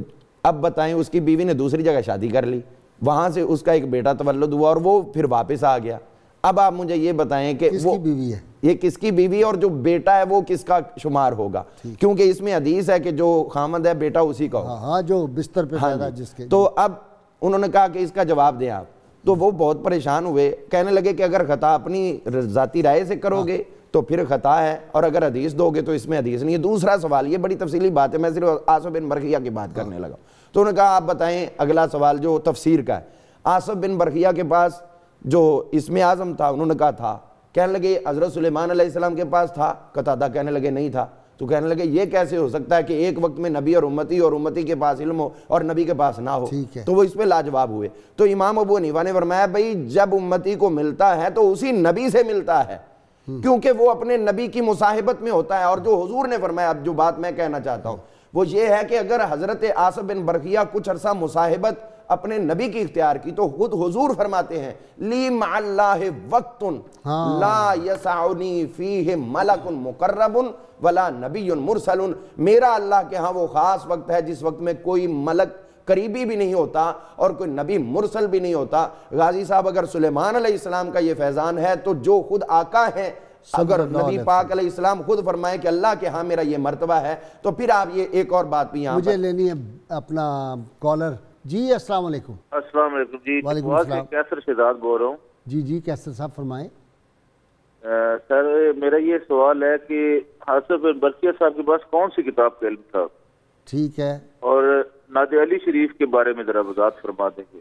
اب بتائیں اس کی بیوی نے دوسری جگہ شادی کر لی، وہاں سے اس کا ایک بیٹا تولد ہوا اور وہ پھر واپس آ گیا، اب آپ مجھے یہ بتائیں کہ وہ بیوی ہے، یہ کس کی بیوی اور جو بیٹا ہے وہ کس کا شمار ہوگا، کیونکہ اس میں حدیث ہے کہ جو خامد ہے بیٹا اسی کا ہوگا، ہاں جو بستر پہ پیدا جس کے۔ تو اب انہوں نے کہا کہ اس کا جواب دیں آپ، تو وہ بہت پریشان ہوئے، کہنے لگے کہ اگر خطا اپنی ذاتی رائے سے کرو گے تو پھر خطا ہے، اور اگر حدیث دو گے تو اس میں حدیث نہیں ہے۔ دوسرا سوال، یہ بڑی تفصیلی بات ہے، میں صرف آصف بن برقیہ کی بات کرنے لگا، تو انہوں نے کہا آپ بتائیں، اگلا سوال جو تفسیر کا ہے، آصف بن برقیہ کے پاس جو اسم اعظم تھا، انہوں نے کہا تھا، کہنے لگے حضرت سلیمان علیہ السلام کے پاس تھا، قتادہ کہنے لگے نہیں تھا، تو کہنے لگے یہ کیسے ہو سکتا ہے کہ ایک وقت میں نبی اور امتی کے پاس علم ہو اور نبی کے پاس نہ ہو، تو وہ اس پہ لاجواب ہوئے۔ تو امام ابو حنیفہ نے فرمایا بھئی جب امتی کو ملتا ہے تو اسی نبی سے ملتا ہے، کیونکہ وہ اپنے نبی کی مصاحبت میں ہوتا ہے، اور جو حضور نے فرمایا، اب جو بات میں کہنا چاہتا ہوں وہ یہ ہے کہ اگر حضرت آصف بن برقیہ کچھ عرصہ مصاحبت اپنے نبی کی اختیار کی تو خود حضور فرماتے ہیں لی مع اللہ وقت لا یسعنی فیہ ملک مقرب ولا نبی مرسل، میرا اللہ کے ہاں وہ خاص وقت ہے جس وقت میں کوئی ملک قریبی بھی نہیں ہوتا اور کوئی نبی مرسل بھی نہیں ہوتا۔ غازی صاحب اگر سلیمان علیہ السلام کا یہ فیضان ہے تو جو خود آقا ہیں، اگر نبی پاک علیہ السلام خود فرمائے کہ اللہ کے ہاں میرا یہ مرتبہ ہے، تو پھر آپ یہ ایک اور بات بھی یہاں مجھے لینی ہے اپنا کالر۔ جی السلام علیکم۔ السلام علیکم جی، وعلیکم السلام، کیسر شہزاد بول رہا ہوں۔ جی کیسر صاحب فرمائیں۔ سر میرا یہ سوال ہے کہ آصف بن برقیہ صاحب کے پاس کون سی کتاب کا علم تھا؟ ٹھیک ہے، اور ناد علی شریف کے بارے میں ذرا وضاحت فرما دیں گے۔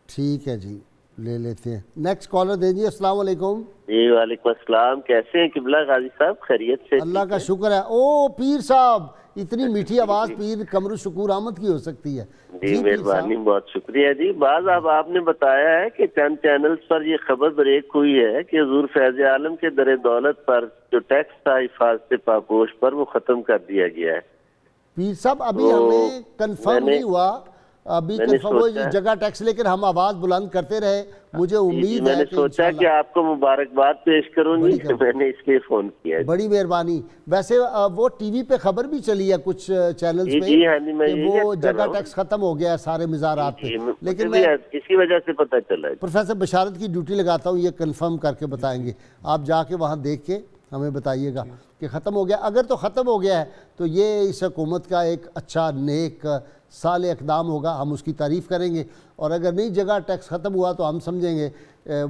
ٹھیک ہے جی، لے لیتے ہیں۔ نیکسٹ کالر دیں جی۔ السلام علیکم۔ جی وعلیکم السلام، کیسے ہیں قبلہ غازی صاحب؟ خیریت سے؟ اللہ کا شکر ہے۔ او پیر صاحب، اتنی میٹھی آواز پیر قمر شکور احمد کی ہو سکتی ہے؟ جی مہربانی، بہت شکریہ جی۔ بعض اب آپ نے بتایا ہے کہ چند چینلز پر یہ خبر بریک ہوئی ہے کہ حضور فیض عالم کے در دولت پر جو ٹیکس تھا حفاظت پاپوش پر وہ ختم کر دیا گیا ہے۔ پیر صاحب ابھی ہمیں کنفرم نہیں ہوا، ابھی کنفرم ہو جگہ ٹیکس، لیکن ہم آواز بلند کرتے رہے، مجھے امید ہے میں نے سوچا کہ آپ کو مبارکباد پیش کروں گی، میں نے اس لیے فون کیا۔ بڑی مہربانی۔ ویسے وہ ٹی وی پہ خبر بھی چلی ہے کچھ چینلز پہ کہ وہ جگہ ٹیکس ختم ہو گیا ہے سارے مزارات پہ، لیکن میں اسی وجہ سے پتہ چلا۔ پروفیسر بشارت کی ڈیوٹی لگاتا ہوں، یہ کنفرم کر کے بتائیں گے، آپ جا کے وہاں دیکھ کے ہمیں بتائیے گا کہ ختم ہو گیا۔ اگر تو ختم ہو گیا ہے تو یہ اس حکومت کا ایک اچھا نیک صالح اقدام ہوگا، ہم اس کی تعریف کریں گے، اور اگر نہیں جگہ ٹیکس ختم ہوا تو ہم سمجھیں گے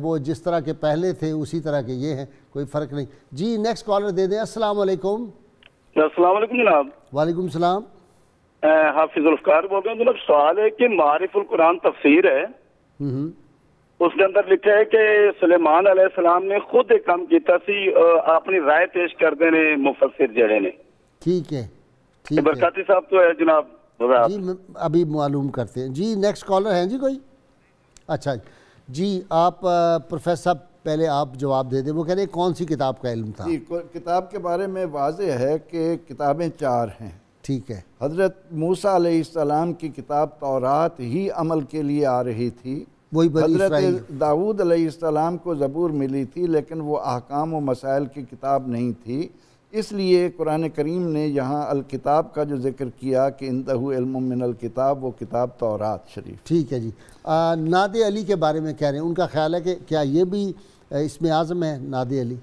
وہ جس طرح کے پہلے تھے اسی طرح کے یہ ہیں، کوئی فرق نہیں۔ جی نیکسٹ کالر دے دیں۔ السلام علیکم۔ السلام علیکم جناب۔ وعلیکم السلام۔ حافظ الفقار بول رہے ہیں جناب۔ سوال ہے کہ معارف القرآن تفسیر ہے، اس کے اندر لکھا ہے کہ سلیمان علیہ السلام نے خود ایک کام کیتا سی، اپنی رائے پیش کرتے نے مفسر جڑے نے۔ ٹھیک ہے، ٹھیک ہے، برکاتی صاحب تو ہے جناب، جی ابھی معلوم کرتے ہیں۔ جی نیکسٹ کالر ہیں جی کوئی؟ اچھا جی، آپ پروفیسر صاحب پہلے آپ جواب دے دیں، وہ کہہ رہے ہیں کون سی کتاب کا علم تھا؟ جی کتاب کے بارے میں واضح ہے کہ کتابیں 4 ہیں۔ ٹھیک ہے۔ حضرت موسیٰ علیہ السلام کی کتاب تورات ہی عمل کے لیے آ رہی تھی، حضرت داؤد علیہ السلام کو زبور ملی تھی لیکن وہ احکام و مسائل کی کتاب نہیں تھی، اس لیے قرآن کریم نے یہاں الکتاب کا جو ذکر کیا کہ اندہ علم من الکتاب، وہ کتاب تورات شریف۔ ٹھیک ہے جی۔ ناد علی کے بارے میں کہہ رہے ہیں، ان کا خیال ہے کہ کیا یہ بھی اسم اعظم ہے ناد علی؟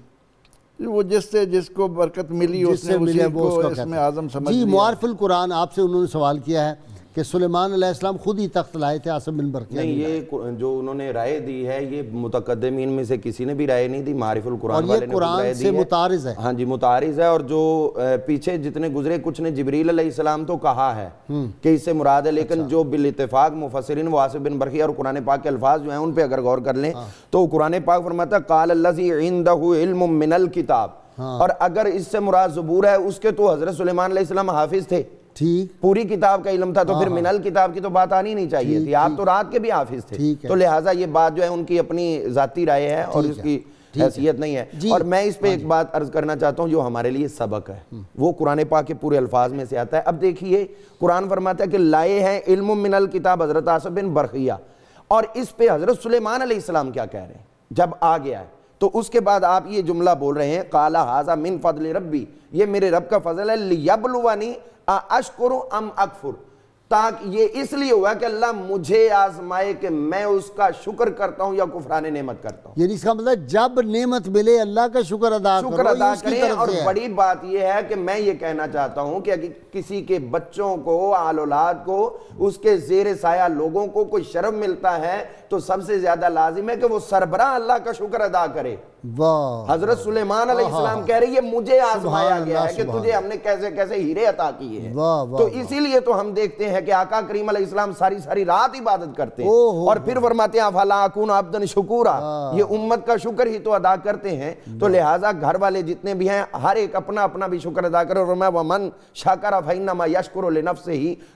وہ جس کو برکت ملی اس نے اسی کو اسم اعظم سمجھ لیا۔ جی معارف القرآن آپ سے انہوں نے سوال کیا ہے کہ سلیمان علیہ السلام خود ہی تخت لائے تھے، عاصم بن برقیہ نہیں، یہ جو انہوں نے رائے دی ہے یہ متقدمین میں سے کسی نے بھی رائے نہیں دی، معارف القرآن والے نے قرآن سے متعارض ہے. ہاں جی متعارض ہے، اور جو پیچھے جتنے گزرے کچھ نے جبریل علیہ السلام تو کہا ہے کہ اس سے مراد ہے، لیکن جو بالاتفاق مفسرین وہ عاصم بن برقیہ اور قرآن پاک کے الفاظ جو ہیں ان پہ اگر غور کر لیں تو قرآن پاک فرماتا ہے قال الذی عندہ علم من الکتاب، اور اگر اس سے مراد زبور ہے اس کے تو حضرت سلیمان علیہ السلام حافظ تھے، پوری کتاب کا علم تھا، تو پھر من الکتاب کی تو بات آنی نہیں چاہیے تھی، آپ تو رات کے بھی حافظ تھے، تو لہٰذا یہ بات جو ہے ان کی اپنی ذاتی رائے ہے اور اس کی حیثیت نہیں ہے. اور میں اس پہ ایک بات عرض کرنا چاہتا ہوں جو ہمارے لیے سبق ہے، وہ قرآن پاک کے پورے الفاظ میں سے آتا ہے. اب دیکھیے قرآن فرماتا ہے کہ لائے ہیں علم من الکتاب حضرت عاصم بن برقیہ، اور اس پہ حضرت سلیمان علیہ السلام کیا کہہ رہے ہیں جب آ گیا ہے، تو اس کے بعد آپ یہ جملہ بول رہے ہیں قال ھذا من فضل ربی، یہ میرے رب کا فضل ہے، لیبلونی اشکر ام اکفر، تاکہ یہ اس لیے ہوا کہ اللہ مجھے آزمائے کہ میں اس کا شکر کرتا ہوں یا کفران نعمت کرتا ہوں. یعنی اس کا مطلب جب نعمت ملے اللہ کا شکر ادا کریں. اور بڑی بات یہ ہے کہ میں یہ کہنا چاہتا ہوں کہ کسی کے بچوں کو، آل اولاد کو، اس کے زیر سایہ لوگوں کو کوئی شرف ملتا ہے تو سب سے زیادہ لازم ہے کہ وہ سربراہ اللہ کا شکر ادا کرے. حضرت سلیمان علیہ السلام کہہ رہے یہ مجھے آزمایا گیا ہے کہ تجھے ہم نے کیسے کیسے ہیرے عطا کیے ہیں. تو اسی لیے تو ہم دیکھتے ہیں کہ آقا کریم علیہ السلام ساری رات عبادت کرتے ہیں اور پھر فرماتے ہیں فلا اکون عبدا شکورا، یہ امت کا شکر ہی تو ادا کرتے ہیں. تو لہٰذا گھر والے جتنے بھی ہیں ہر ایک اپنا اپنا بھی شکر ادا کرے. اور میں ومن شکر فانما یشکر لنفسہ،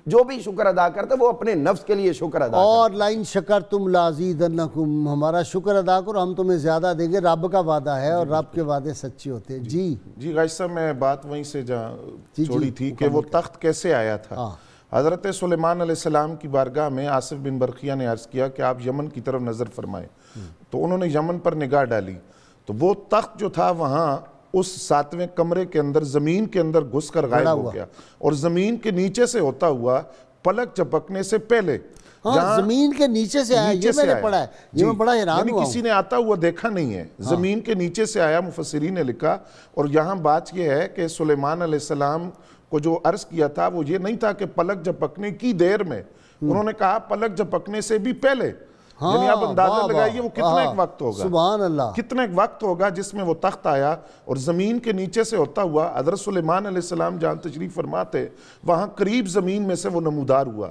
جو بھی شکر ادا کرتا ہے وہ اپنے نفس کے لیے شکر ادا کرتا ہے. اور لئن شکرتم لازیدنکم، ہمارا شکر ادا کرو ہم تمہیں زیادہ دیں گے. رب کا وعدہ ہے اور رب کے وعدے سچے ہوتے ہیں. جی غازی صاحب میں بات وہیں سے جہاں چھوڑی تھی کہ وہ تخت کیسے آیا تھا. حضرت سلیمان علیہ السلام کی بارگاہ میں عاصم بن برقیہ نے عرض کیا کہ آپ یمن کی طرف نظر فرمائیں، تو انہوں نے یمن پر نگاہ ڈالی تو وہ تخت جو تھا وہاں اس 7ویں کمرے کے اندر زمین کے اندر گھس کر غائب ہو گیا، اور زمین کے نیچے سے ہوتا ہوا پلک جھپکنے سے پہلے زمین کے نیچے سے آیا. یہ میں نے پڑھا ہے، یہ میں بڑا حیران ہوا. کسی نے آتا ہوا دیکھا نہیں ہے، زمین کے نیچے سے آیا، مفسرین نے لکھا. اور یہاں بات یہ ہے کہ سلیمان علیہ السلام کو جو عرض کیا تھا وہ یہ نہیں تھا کہ پلک جھپکنے کی دیر میں، انہوں نے کہا پلک جھپکنے سے بھی پہلے. یعنی آپ اندازہ لگائیے وہ کتنا ایک وقت ہوگا، سبحان اللہ، کتنا ایک وقت ہوگا جس میں وہ تخت آیا اور زمین کے نیچے سے ہوتا ہوا حضرت سلیمان علیہ السلام جہاں تشریف فرماتے وہاں قریب زمین میں سے وہ نمودار ہوا.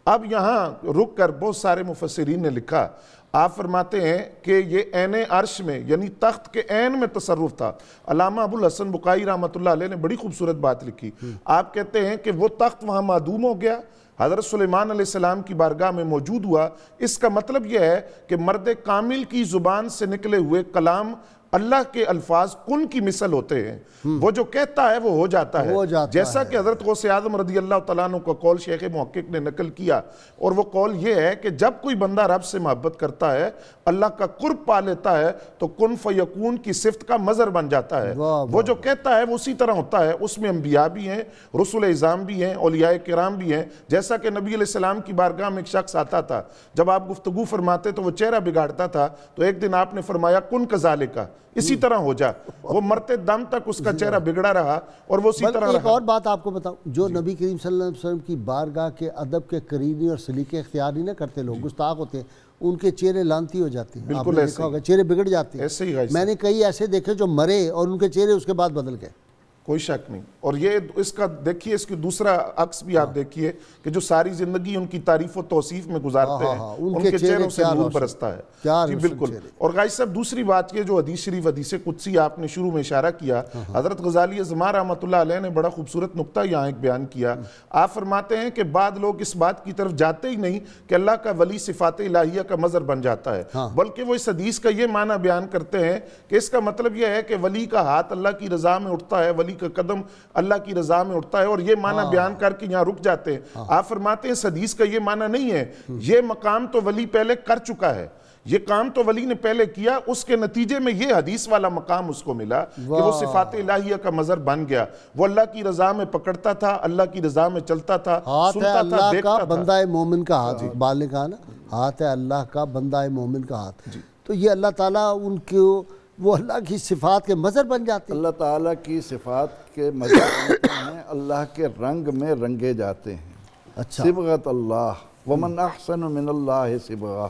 اب یہاں رک کر بہت سارے مفسرین نے لکھا، آپ فرماتے ہیں کہ یہ عین عرش میں یعنی تخت کے عین میں تصرف تھا. علامہ ابو الحسن بقائی رحمۃ اللہ علیہ نے بڑی خوبصورت بات لکھی. آپ کہتے ہیں کہ وہ تخت وہاں معدوم ہو گیا، حضرت سلیمان علیہ السلام کی بارگاہ میں موجود ہوا. اس کا مطلب یہ ہے کہ مرد کامل کی زبان سے نکلے ہوئے کلام اللہ کے الفاظ کن کی مثل ہوتے ہیں، وہ جو کہتا ہے وہ ہو جاتا ہے. جیسا کہ حضرت غوث اعظم رضی اللہ تعالیٰ عنہ کا قول شیخ محقق نے نقل کیا، اور وہ قول یہ ہے کہ جب کوئی بندہ رب سے محبت کرتا ہے، اللہ کا قرب پا لیتا ہے، تو کن فیکون کی صفت کا مظہر بن جاتا ہے. وہ جو کہتا ہے وہ اسی طرح ہوتا ہے. اس میں انبیاء بھی ہیں، رسول اعظام بھی ہیں، اولیاء کرام بھی ہیں. جیسا کہ نبی علیہ السلام کی بارگاہ میں ایک شخص آتا تھا، جب آپ گفتگو فرماتے تو وہ چہرہ بگاڑتا تھا، تو ایک دن آپ نے فرمایا کن کذالک، اسی طرح ہو جا. وہ مرتے دم تک اس کا چہرہ بگڑا رہا اور وہ اسی طرح رہا. ایک اور بات آپ کو بتاؤں، جو نبی کریم صلی اللہ علیہ وسلم کی بارگاہ کے ادب کے قرینی اور سلیقے اختیار نہیں کرتے لوگ، گستاخ ہوتے ہیں، ان کے چہرے لانتی ہو جاتے ہیں. بالکل ایسے ہوگا، چہرے بگڑ جاتے ہیں. میں نے کئی ایسے دیکھے جو مرے اور ان کے چہرے اس کے بعد بدل گئے. کوئی شک نہیں. اور یہ اس کا دیکھیے، اس کی دوسرا عکس بھی آپ دیکھیے کہ جو ساری زندگی ان کی تعریف و توصیف میں گزارتے ہیں ان کے چہروں سے نور برستا ہے. جی بالکل. اور غازی صاحب دوسری بات یہ جو حدیث شریف حدیث قدسی آپ نے شروع میں اشارہ کیا، حضرت غزالی اعظماں رحمۃ اللہ علیہ نے بڑا خوبصورت نقطہ یہاں ایک بیان کیا. آپ فرماتے ہیں کہ بعد لوگ اس بات کی طرف جاتے ہی نہیں کہ اللہ کا ولی صفات الہیہ کا مظہر بن جاتا ہے، بلکہ وہ اس حدیث کا یہ معنی بیان کرتے ہیں کہ اس کا مطلب یہ ہے کہ ولی کا ہاتھ اللہ کی رضا میں اٹھتا ہے، ولی کا قدم اللہ کی رضا میں اٹھتا ہے، اور یہ معنی بیان کر کے یہاں رک جاتے ہیں. آپ فرماتے ہیں اس حدیث کا یہ معنی نہیں ہے، یہ مقام تو ولی پہلے کر چکا ہے، یہ کام تو ولی نے پہلے کیا، اس کے نتیجے میں یہ حدیث والا مقام اس کو ملا کہ وہ صفات الہیہ کا مظہر بن گیا. وہ اللہ کی رضا میں پکڑتا تھا، اللہ کی رضا میں چلتا تھا، سنتا تھا، دیکھتا تھا. بندہ مومن کا ہاتھ، اقبال نے کہا نا، ہاتھ ہے اللہ کا بندہ مومن کا ہاتھ. تو یہ اللہ تعالیٰ ان کو وہ اللہ کی صفات کے مظہر بن جاتے ہیں. اللہ تعالیٰ کی صفات کے مظہر بنتے ہیں، اللہ کے رنگ میں رنگے جاتے ہیں. صبغۃ اللہ ومن احسن من اللہ صبغہ.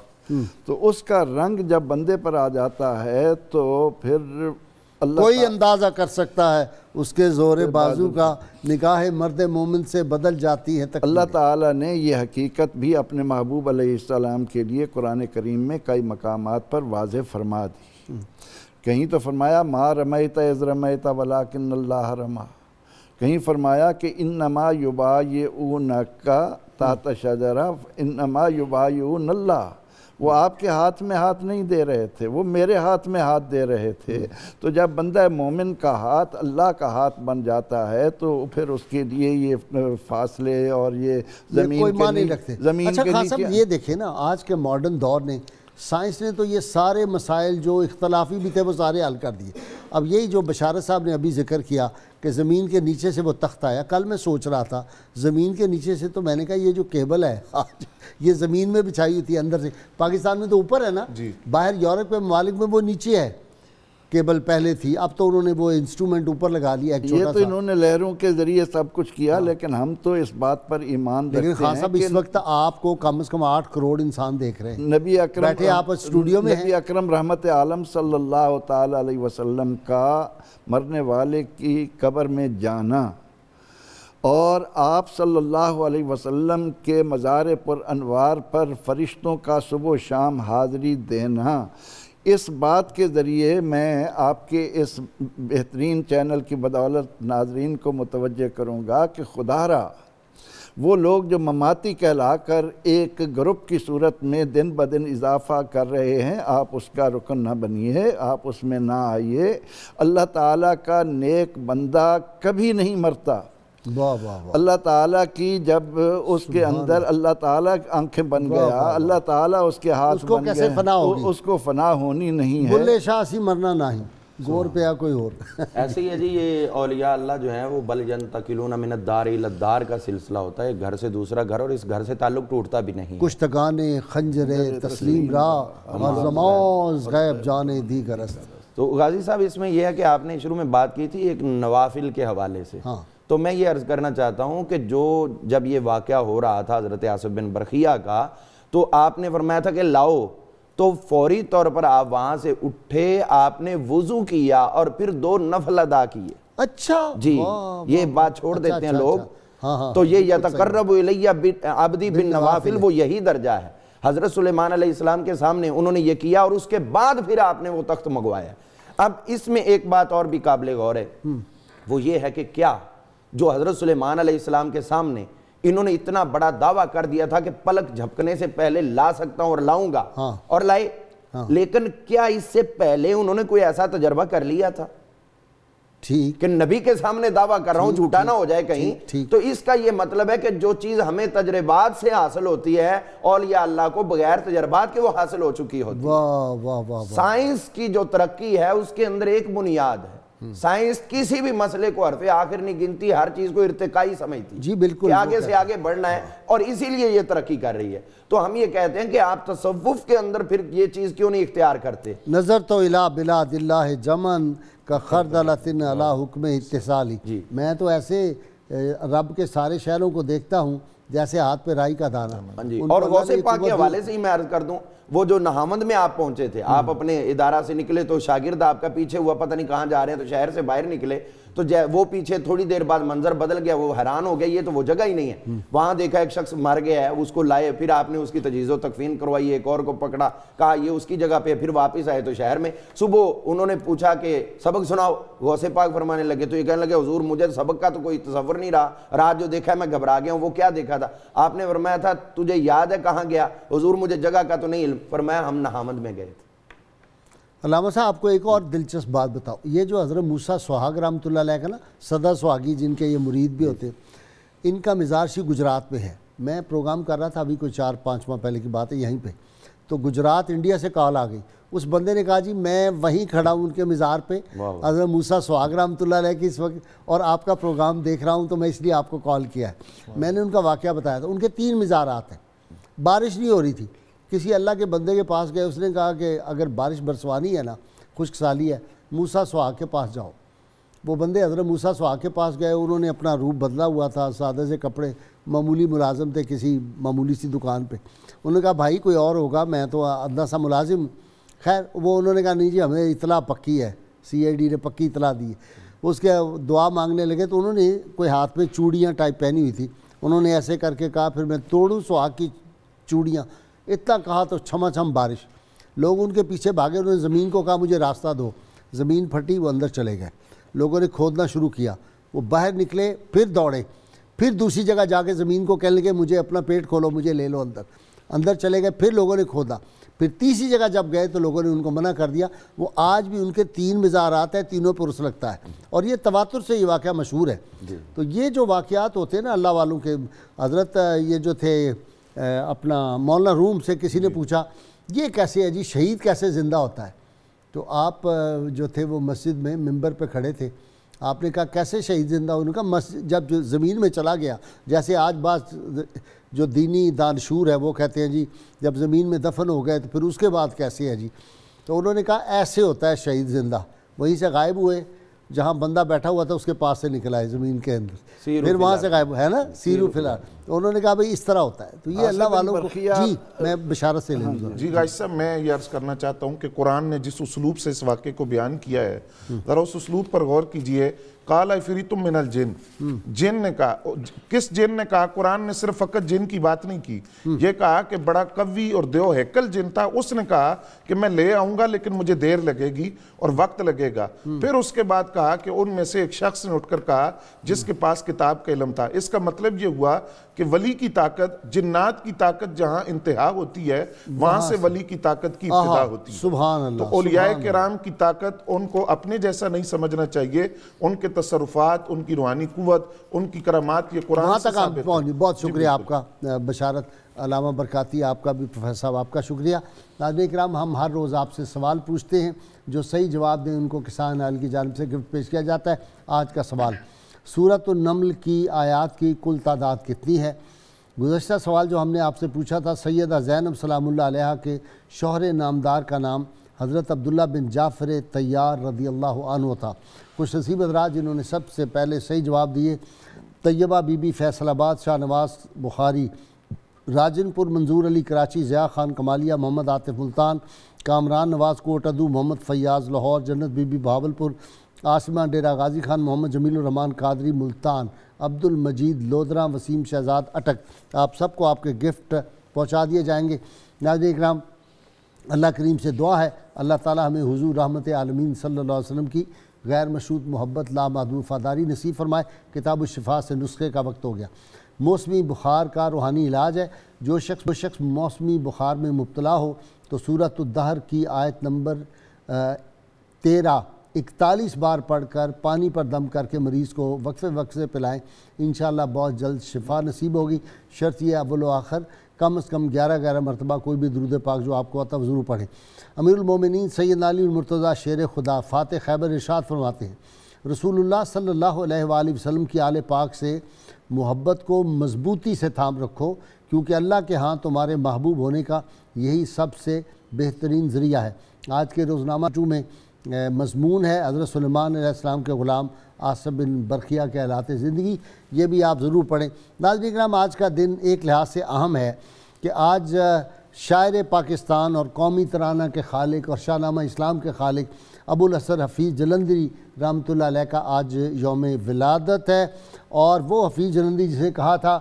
تو اس کا رنگ جب بندے پر آ جاتا ہے تو پھر اللہ کوئی اندازہ کر سکتا ہے اس کے زور بازو کا نگاہ مرد مومن سے بدل جاتی ہے. اللہ تعالیٰ نے یہ حقیقت بھی اپنے محبوب علیہ السلام کے لیے قرآن کریم میں کئی مقامات پر واضح فرما دی. کہیں تو فرمایا ما رمیت اذ رمیت ولکن اللہ رما. کہیں فرمایا کہ انما یبایعونک تحت شجرہ انما یبایعون اللہ. وہ آپ کے ہاتھ میں ہاتھ نہیں دے رہے تھے، وہ میرے ہاتھ میں ہاتھ دے رہے تھے. تو جب بندہ مومن کا ہاتھ اللہ کا ہاتھ بن جاتا ہے تو پھر اس کے لیے یہ فاصلے اور یہ زمین کوئی کے معنی رکھتے. اچھا خان صاحب یہ دیکھیں نا، آج کے ماڈرن دور نے سائنس نے تو یہ سارے مسائل جو اختلافی بھی تھے وہ سارے حل کر دیے. اب یہی جو بشارت صاحب نے ابھی ذکر کیا کہ زمین کے نیچے سے وہ تخت آیا، کل میں سوچ رہا تھا زمین کے نیچے سے، تو میں نے کہا یہ جو کیبل ہے آج یہ زمین میں بچھائی ہوئی تھی اندر سے. پاکستان میں تو اوپر ہے نا، باہر یورپ کے ممالک میں وہ نیچے ہے کیبل پہلے تھی، اب تو انہوں نے وہ انسٹرومنٹ اوپر لگا لیا. یہ تو انہوں نے لہروں کے ذریعے سب کچھ کیا، لیکن ہم تو اس بات پر ایمان رکھتے ہیں. لیکن خان صاحب اس وقت آپ کو کم از کم 8 کروڑ انسان دیکھ رہے ہیں. نبی اکرم بیٹھے آپ اسٹوڈیو میں نبی اکرم رحمت عالم صلی اللہ تعالی علیہ وسلم کا مرنے والے کی قبر میں جانا اور آپ صلی اللہ علیہ وسلم کے مزار پر انوار پر فرشتوں کا صبح و شام حاضری دینا، اس بات کے ذریعے میں آپ کے اس بہترین چینل کی بدولت ناظرین کو متوجہ کروں گا کہ خدا را وہ لوگ جو مماتی کہلا کر ایک گروپ کی صورت میں دن بدن اضافہ کر رہے ہیں، آپ اس کا رکن نہ بنیے، آپ اس میں نہ آئیے. اللہ تعالیٰ کا نیک بندہ کبھی نہیں مرتا. اللہ تعالیٰ کی جب اس کے اندر اللہ تعالیٰ آنکھیں بن گیا، اللہ تعالیٰ اس کے ہاتھ بن گیا، اس کو فنا ہونی نہیں ہے. بلے شاہ سی مرنا نہیں، گور پہ کوئی اور. ایسے ہی ہے جی، یہ اولیاء اللہ جو ہیں وہ بل ینتقلون من الدار الی الدار کا سلسلہ ہوتا ہے، گھر سے دوسرا گھر، اور اس گھر سے تعلق ٹوٹتا بھی نہیں. کشتگانے خنجرے تسلیم را اور زماز غیب جانے دیگر است. تو غازی صاحب اس میں یہ ہے کہ آپ نے شروع میں بات کی تھی ایک نوافل کے حوالے سے، تو میں یہ عرض کرنا چاہتا ہوں کہ جب یہ واقعہ ہو رہا تھا حضرت آصف بن برخیہ کا، تو آپ نے فرمایا تھا کہ لاؤ، تو فوری طور پر آپ وہاں سے اٹھے، آپ نے وضو کیا اور پھر 2 نفل ادا کیے. اچھا جی، یہ بات چھوڑ دیتے ہیں لوگ. تو یہ یتقرب الی عبدی بالنوافل، وہ یہی درجہ ہے. حضرت سلیمان علیہ السلام کے سامنے انہوں نے یہ کیا اور اس کے بعد پھر آپ نے وہ تخت منگوایا. اب اس میں ایک بات اور بھی قابل غور ہے، وہ یہ ہے کہ کیا جو حضرت سلیمان علیہ السلام کے سامنے انہوں نے اتنا بڑا دعویٰ کر دیا تھا کہ پلک جھپکنے سے پہلے لا سکتا ہوں اور لاؤں گا، اور لائے، لیکن کیا اس سے پہلے انہوں نے کوئی ایسا تجربہ کر لیا تھا کہ نبی کے سامنے دعویٰ کر رہا ہوں جھوٹا نہ ہو جائے کہیں؟ تو اس کا یہ مطلب ہے کہ جو چیز ہمیں تجربات سے حاصل ہوتی ہے، اولیاء اللہ کو بغیر تجربات کے وہ حاصل ہو چکی ہوتی ہے. سائنس کی جو ترقی ہے اس کے اندر ایک بنیاد ہے. سائنس کسی بھی مسئلے کو حرف آخر نہیں گنتی، ہر چیز کو ارتقائی سمجھتی، جی بالکل، کہ آگے سے آگے بڑھنا ہے، اور اسی لیے یہ ترقی کر رہی ہے. تو ہم یہ کہتے ہیں کہ آپ تصوف کے اندر پھر یہ چیز کیوں نہیں اختیار کرتے؟ نظر تو الہ بلاد اللہ جمن کا خردلۃ علی حکم اتصالی. میں تو ایسے رب کے سارے شہروں کو دیکھتا ہوں جیسے ہاتھ پہ رائی کا دانہ. اور غوث پاک کے حوالے سے ہی میں عرض کر دوں، وہ جو نہاوند میں آپ پہنچے تھے، آپ اپنے ادارہ سے نکلے تو شاگرد آپ کا پیچھے ہوا، پتہ نہیں کہاں جا رہے ہیں، تو شہر سے باہر نکلے تو وہ پیچھے تھوڑی دیر بعد منظر بدل گیا، وہ حیران ہو گیا یہ تو وہ جگہ ہی نہیں ہے. وہاں دیکھا ایک شخص مر گیا ہے، اس کو لائے، پھر آپ نے اس کی تجہیز و تکفین کروائی، ایک اور کو پکڑا، کہا یہ اس کی جگہ پہ، پھر واپس آئے تو شہر میں. صبح انہوں نے پوچھا کہ سبق سناؤ، غوث پاک فرمانے لگے تو یہ کہنے لگے حضور مجھے سبق کا تو کوئی تصور نہیں رہا، رات جو دیکھا ہے میں گھبرا گیا ہوں. وہ کیا دیکھا تھا؟ آپ نے فرمایا تھا تجھے یاد ہے کہاں گیا؟ حضور مجھے جگہ کا تو نہیں علم. فرمایا ہم نہامند میں گئے تھے. علامہ صاحب آپ کو ایک اور دلچسپ بات بتاؤ، یہ جو حضرت موسیٰ سہاگ رحمۃ اللہ علیہ کا نا صدا سہاگی جن کے یہ مرید بھی ہوتے، ان کا مزار شریف گجرات میں ہے. میں پروگرام کر رہا تھا ابھی کوئی 4-5 ماہ پہلے کی بات ہے یہیں پہ، تو گجرات انڈیا سے کال آ گئی. اس بندے نے کہا جی میں وہیں کھڑا ہوں ان کے مزار پہ، حضرت موسیٰ سہاگ رحمۃ اللہ علیہ کی اس وقت، اور آپ کا پروگرام دیکھ رہا ہوں تو میں اس لیے آپ کو کال کیا ہے. میں نے ان کا واقعہ بتایا تھا. ان کے 3 مزارات ہیں. بارش نہیں ہو رہی تھی، کسی اللہ کے بندے کے پاس گئے، اس نے کہا کہ اگر بارش برسوانی ہے نا، خشک سالی ہے، موسیٰ سہاگ کے پاس جاؤ. وہ بندے حضرت موسیٰ سواگ کے پاس گئے، انہوں نے اپنا روپ بدلا ہوا تھا، سادہ سے کپڑے، معمولی ملازم تھے کسی معمولی سی دکان پہ. انہوں نے کہا بھائی کوئی اور ہوگا، میں تو ادنا سا ملازم ہوں. خیر وہ انہوں نے کہا نہیں جی ہمیں اطلاع پکی ہے، CID نے پکی اطلاع دی ہے. اس کے دعا مانگنے لگے تو انہوں نے کوئی ہاتھ میں چوڑیاں ٹائپ پہنی ہوئی تھی، انہوں نے ایسے کر کے کہا پھر میں توڑوں سہاگ کی چوڑیاں. اتنا کہا تو چھما چھم بارش. لوگ ان کے پیچھے بھاگے، انہوں نے زمین کو کہا مجھے راستہ دو. زمین پھٹی، وہ اندر چلے گئے. لوگوں نے کھودنا شروع کیا، وہ باہر نکلے، پھر دوڑے، پھر دوسری جگہ جا کے زمین کو کہنے لگے مجھے اپنا پیٹ کھولو، مجھے لے لو اندر. اندر چلے گئے، پھر لوگوں نے کھودا. پھر تیسری جگہ جب گئے تو لوگوں نے ان کو منع کر دیا. وہ آج بھی ان کے 3 مزارات ہیں، تینوں پر عرس لگتا ہے، اور یہ تواتر سے یہ واقعہ مشہور ہے. تو یہ جو واقعات ہوتے ہیں نا اللہ والوں کے، حضرت یہ جو تھے اپنا مولانا روم سے کسی نے پوچھا یہ کیسے ہے جی شہید کیسے زندہ ہوتا ہے؟ تو آپ جو تھے وہ مسجد میں ممبر پہ کھڑے تھے. آپ نے کہا کیسے شہید زندہ ہو؟ انہوں نے کہا جب جو زمین میں چلا گیا، جیسے آج بعض جو دینی دانشور ہے وہ کہتے ہیں جی جب زمین میں دفن ہو گئے تو پھر اس کے بعد کیسے ہے جی. تو انہوں نے کہا ایسے ہوتا ہے شہید زندہ، وہیں سے غائب ہوئے، جہاں بندہ بیٹھا ہوا تھا اس کے پاس سے نکلا ہے زمین کے اندر، پھر وہاں سے غائب ہے نا، سیرو فی الحال. تو انہوں نے کہا بھئی اس طرح ہوتا ہے. تو یہ اللہ والوں کو جی میں بشارت سے لوں گا. جی غازی صاحب میں یہ عرض کرنا چاہتا ہوں کہ قرآن نے جس اسلوب سے اس واقعے کو بیان کیا ہے ذرا اس اسلوب پر غور کیجئے. قال عفریت من الجن، جن نے کہا، کس جن نے کہا؟ قرآن نے صرف فقط جن کی بات نہیں کی، یہ کہا کہ بڑا قوی اور دیو ہیکل جن تھا، اس نے کہا کہ میں لے آؤں گا لیکن مجھے دیر لگے گی اور وقت لگے گا. پھر اس کے بعد کہا کہ ان میں سے ایک شخص نے اٹھ کر کہا جس کے پاس کتاب کا علم تھا. اس کا مطلب یہ ہوا کہ ولی کی طاقت، جنات کی طاقت جہاں انتہا ہوتی ہے وہاں سے ولی کی طاقت کی ابتدا ہوتی ہے. سبحان اللہ. تو اولیاء کرام کی طاقت ان کو اپنے جیسا نہیں سمجھنا چاہیے، ان کے تصرفات، ان کی روحانی قوت، ان کی کرامات یہ قرآن سے ثابت ہے. بہت شکریہ آپ کا بشارت علامہ برکاتی، آپ کا بھی پروفیسر صاحب آپ کا شکریہ. ناظرین کرام ہم ہر روز آپ سے سوال پوچھتے ہیں، جو صحیح جواب دیں ان کو کسان آئل کی جانب سے گفٹ پیش کیا جاتا ہے. آج کا سوال، سورۃ النمل کی آیات کی کل تعداد کتنی ہے؟ گزشتہ سوال جو ہم نے آپ سے پوچھا تھا، سیدہ زینب سلام اللہ علیہا کے شوہر نامدار کا نام حضرت عبداللہ بن جعفر طیار رضی اللہ عنہ تھا. خوش نصیب حضرات جنہوں نے سب سے پہلے صحیح جواب دیے، طیبہ بی بی فیصل آباد، شاہ نواز بخاری راجن پور، منظور علی کراچی، ضیاء خان کمالیہ، محمد عاطف ملتان، کامران نواز کوٹ ادو، محمد فیاض لاہور، جنت بی بی بہاولپور، عاصمہ ڈیرہ غازی خان، محمد جمیل الرحمان قادری ملتان، عبد المجید لودھراں، وسیم شہزاد اٹک. آپ سب کو آپ کے گفٹ پہنچا دیے جائیں گے. ناظرین اکرام اللہ کریم سے دعا ہے اللہ تعالی ہمیں حضور رحمت عالمین صلی اللہ علیہ وسلم کی غیر مشروط محبت لامحدود وفاداری نصیب فرمائے. کتاب الشفا سے نسخے کا وقت ہو گیا. موسمی بخار کا روحانی علاج ہے. جو شخص موسمی بخار میں مبتلا ہو تو سورۃ الدہر کی آیت نمبر 13 41 بار پڑھ کر پانی پر دم کر کے مریض کو وقفے وقفے پلائیں، انشاءاللہ بہت جلد شفا نصیب ہوگی. شرط یہ اول و آخر کم از کم 11 مرتبہ کوئی بھی درود پاک جو آپ کو آتا ضرور پڑھیں. امیر المومنین سیدنا علی المرتضیٰ شیر خدا فاتح خیبر ارشاد فرماتے ہیں رسول اللہ صلی اللہ علیہ وآلہ وسلم کی آل پاک سے محبت کو مضبوطی سے تھام رکھو، کیونکہ اللہ کے ہاں تمہارے محبوب ہونے کا یہی سب سے بہترین ذریعہ ہے. آج کے روزنامہ میں مضمون ہے حضرت سلیمان علیہ السلام کے غلام آصف بن برقیہ کے حالات زندگی، یہ بھی آپ ضرور پڑھیں. ناظرین کرام آج کا دن ایک لحاظ سے اہم ہے کہ آج شاعر پاکستان اور قومی ترانہ کے خالق اور شاہ نامہ اسلام کے خالق ابو الحسن حفیظ جلندری رحمۃ اللہ علیہ کا آج یوم ولادت ہے. اور وہ حفیظ جلندری جسے کہا تھا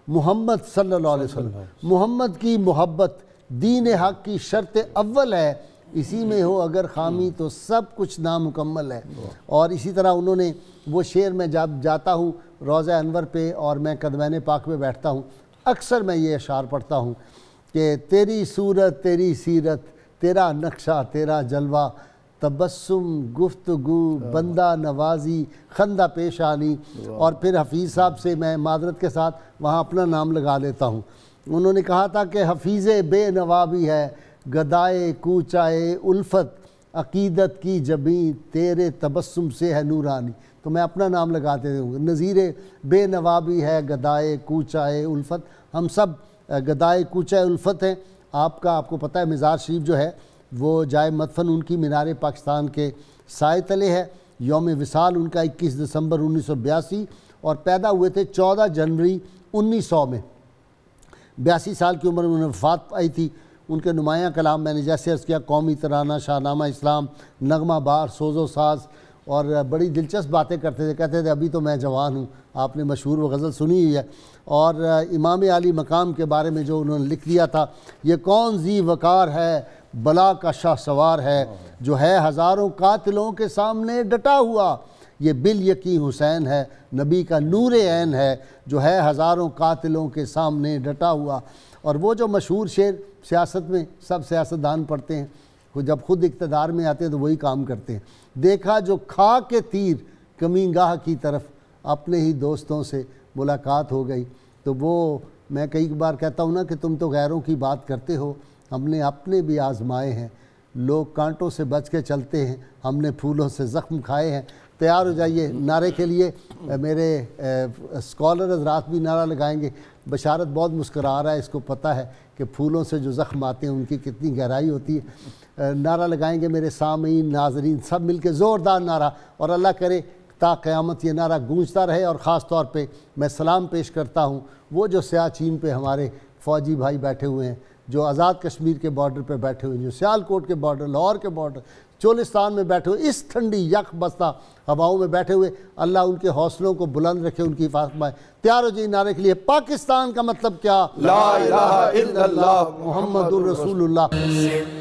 محمد صلی اللہ علیہ وسلم، محمد کی محبت دین حق کی شرط اول ہے، اسی میں ہو اگر خامی تو سب کچھ نامکمل ہے. اور اسی طرح انہوں نے وہ شعر میں جب جاتا ہوں روضہ انور پہ اور میں قدمین پاک پہ بیٹھتا ہوں اکثر میں یہ اشعار پڑھتا ہوں کہ تیری صورت تیری سیرت تیرا نقشہ تیرا جلوہ، تبسم گفتگو بندہ نوازی خندہ پیشانی. اور پھر حفیظ صاحب سے میں معذرت کے ساتھ وہاں اپنا نام لگا لیتا ہوں. انہوں نے کہا تھا کہ حفیظ بے نوا بھی ہے، گدائے کوچائے الفت عقیدت کی جبیں تیرے تبسم سے ہے نورانی. تو میں اپنا نام لگاتے ہوں، نظیر بے نوا بھی ہے گدائے کوچائے الفت. ہم سب گدائے کوچائے الفت ہیں. آپ کو پتہ ہے مزار شریف جو ہے وہ جائے مدفن ان کی مینار پاکستان کے سائے تلے ہے. یوم وصال ان کا 21 دسمبر 1982 اور پیدا ہوئے تھے 14 جنوری 1900 میں۔ 82 سال کی عمر میں انہیں وفات آئی تھی۔ ان کے نمایاں کلام میں نے جیسے عرض کیا قومی ترانہ، شاہ نامہ اسلام، نغمہ بار، سوز و ساز، اور بڑی دلچسپ باتیں کرتے تھے، کہتے تھے ابھی تو میں جوان ہوں۔ آپ نے مشہور وہ غزل سنی ہوئی ہے۔ اور امام علی مقام کے بارے میں جو انہوں نے لکھ دیا تھا، یہ کون ذی وقار ہے بلا کا شاہ سوار ہے، جو ہے ہزاروں قاتلوں کے سامنے ڈٹا ہوا، یہ بال یقین حسین ہے نبی کا نور عین ہے، جو ہے ہزاروں قاتلوں کے سامنے ڈٹا ہوا۔ اور وہ جو مشہور شعر سیاست میں سب سیاستدان پڑھتے ہیں، وہ جب خود اقتدار میں آتے ہیں تو وہی کام کرتے ہیں، دیکھا جو کھا کے تیر کمینگاہ کی طرف اپنے ہی دوستوں سے ملاقات ہو گئی۔ تو وہ میں کئی بار کہتا ہوں نا کہ تم تو غیروں کی بات کرتے ہو، ہم نے اپنے بھی آزمائے ہیں، لوگ کانٹوں سے بچ کے چلتے ہیں، ہم نے پھولوں سے زخم کھائے ہیں۔ تیار ہو جائیے نعرے کے لیے، میرے اسکالر حضرات بھی نعرہ لگائیں گے۔ بشارت بہت مسکرا رہا ہے، اس کو پتہ ہے کہ پھولوں سے جو زخم آتے ہیں ان کی کتنی گہرائی ہوتی ہے۔ نعرہ لگائیں گے میرے سامعین، ناظرین، سب مل کے زوردار نعرہ، اور اللہ کرے تا قیامت یہ نعرہ گونجتا رہے۔ اور خاص طور پہ میں سلام پیش کرتا ہوں وہ جو سیاچین پہ ہمارے فوجی بھائی بیٹھے ہوئے ہیں، جو آزاد کشمیر کے بارڈر پہ بیٹھے ہوئے ہیں، جو سیالکوٹ کے بارڈر، لاہور کے بارڈر، چولستان میں بیٹھے ہوئے، اس ٹھنڈی یک بستہ ہواؤں میں بیٹھے ہوئے، اللہ ان کے حوصلوں کو بلند رکھے، ان کی حفاظت فرمائے۔ تیار ہو جائیے نعرے کے لیے۔ پاکستان کا مطلب کیا؟ لا الہ الا اللہ محمد الرسول اللہ۔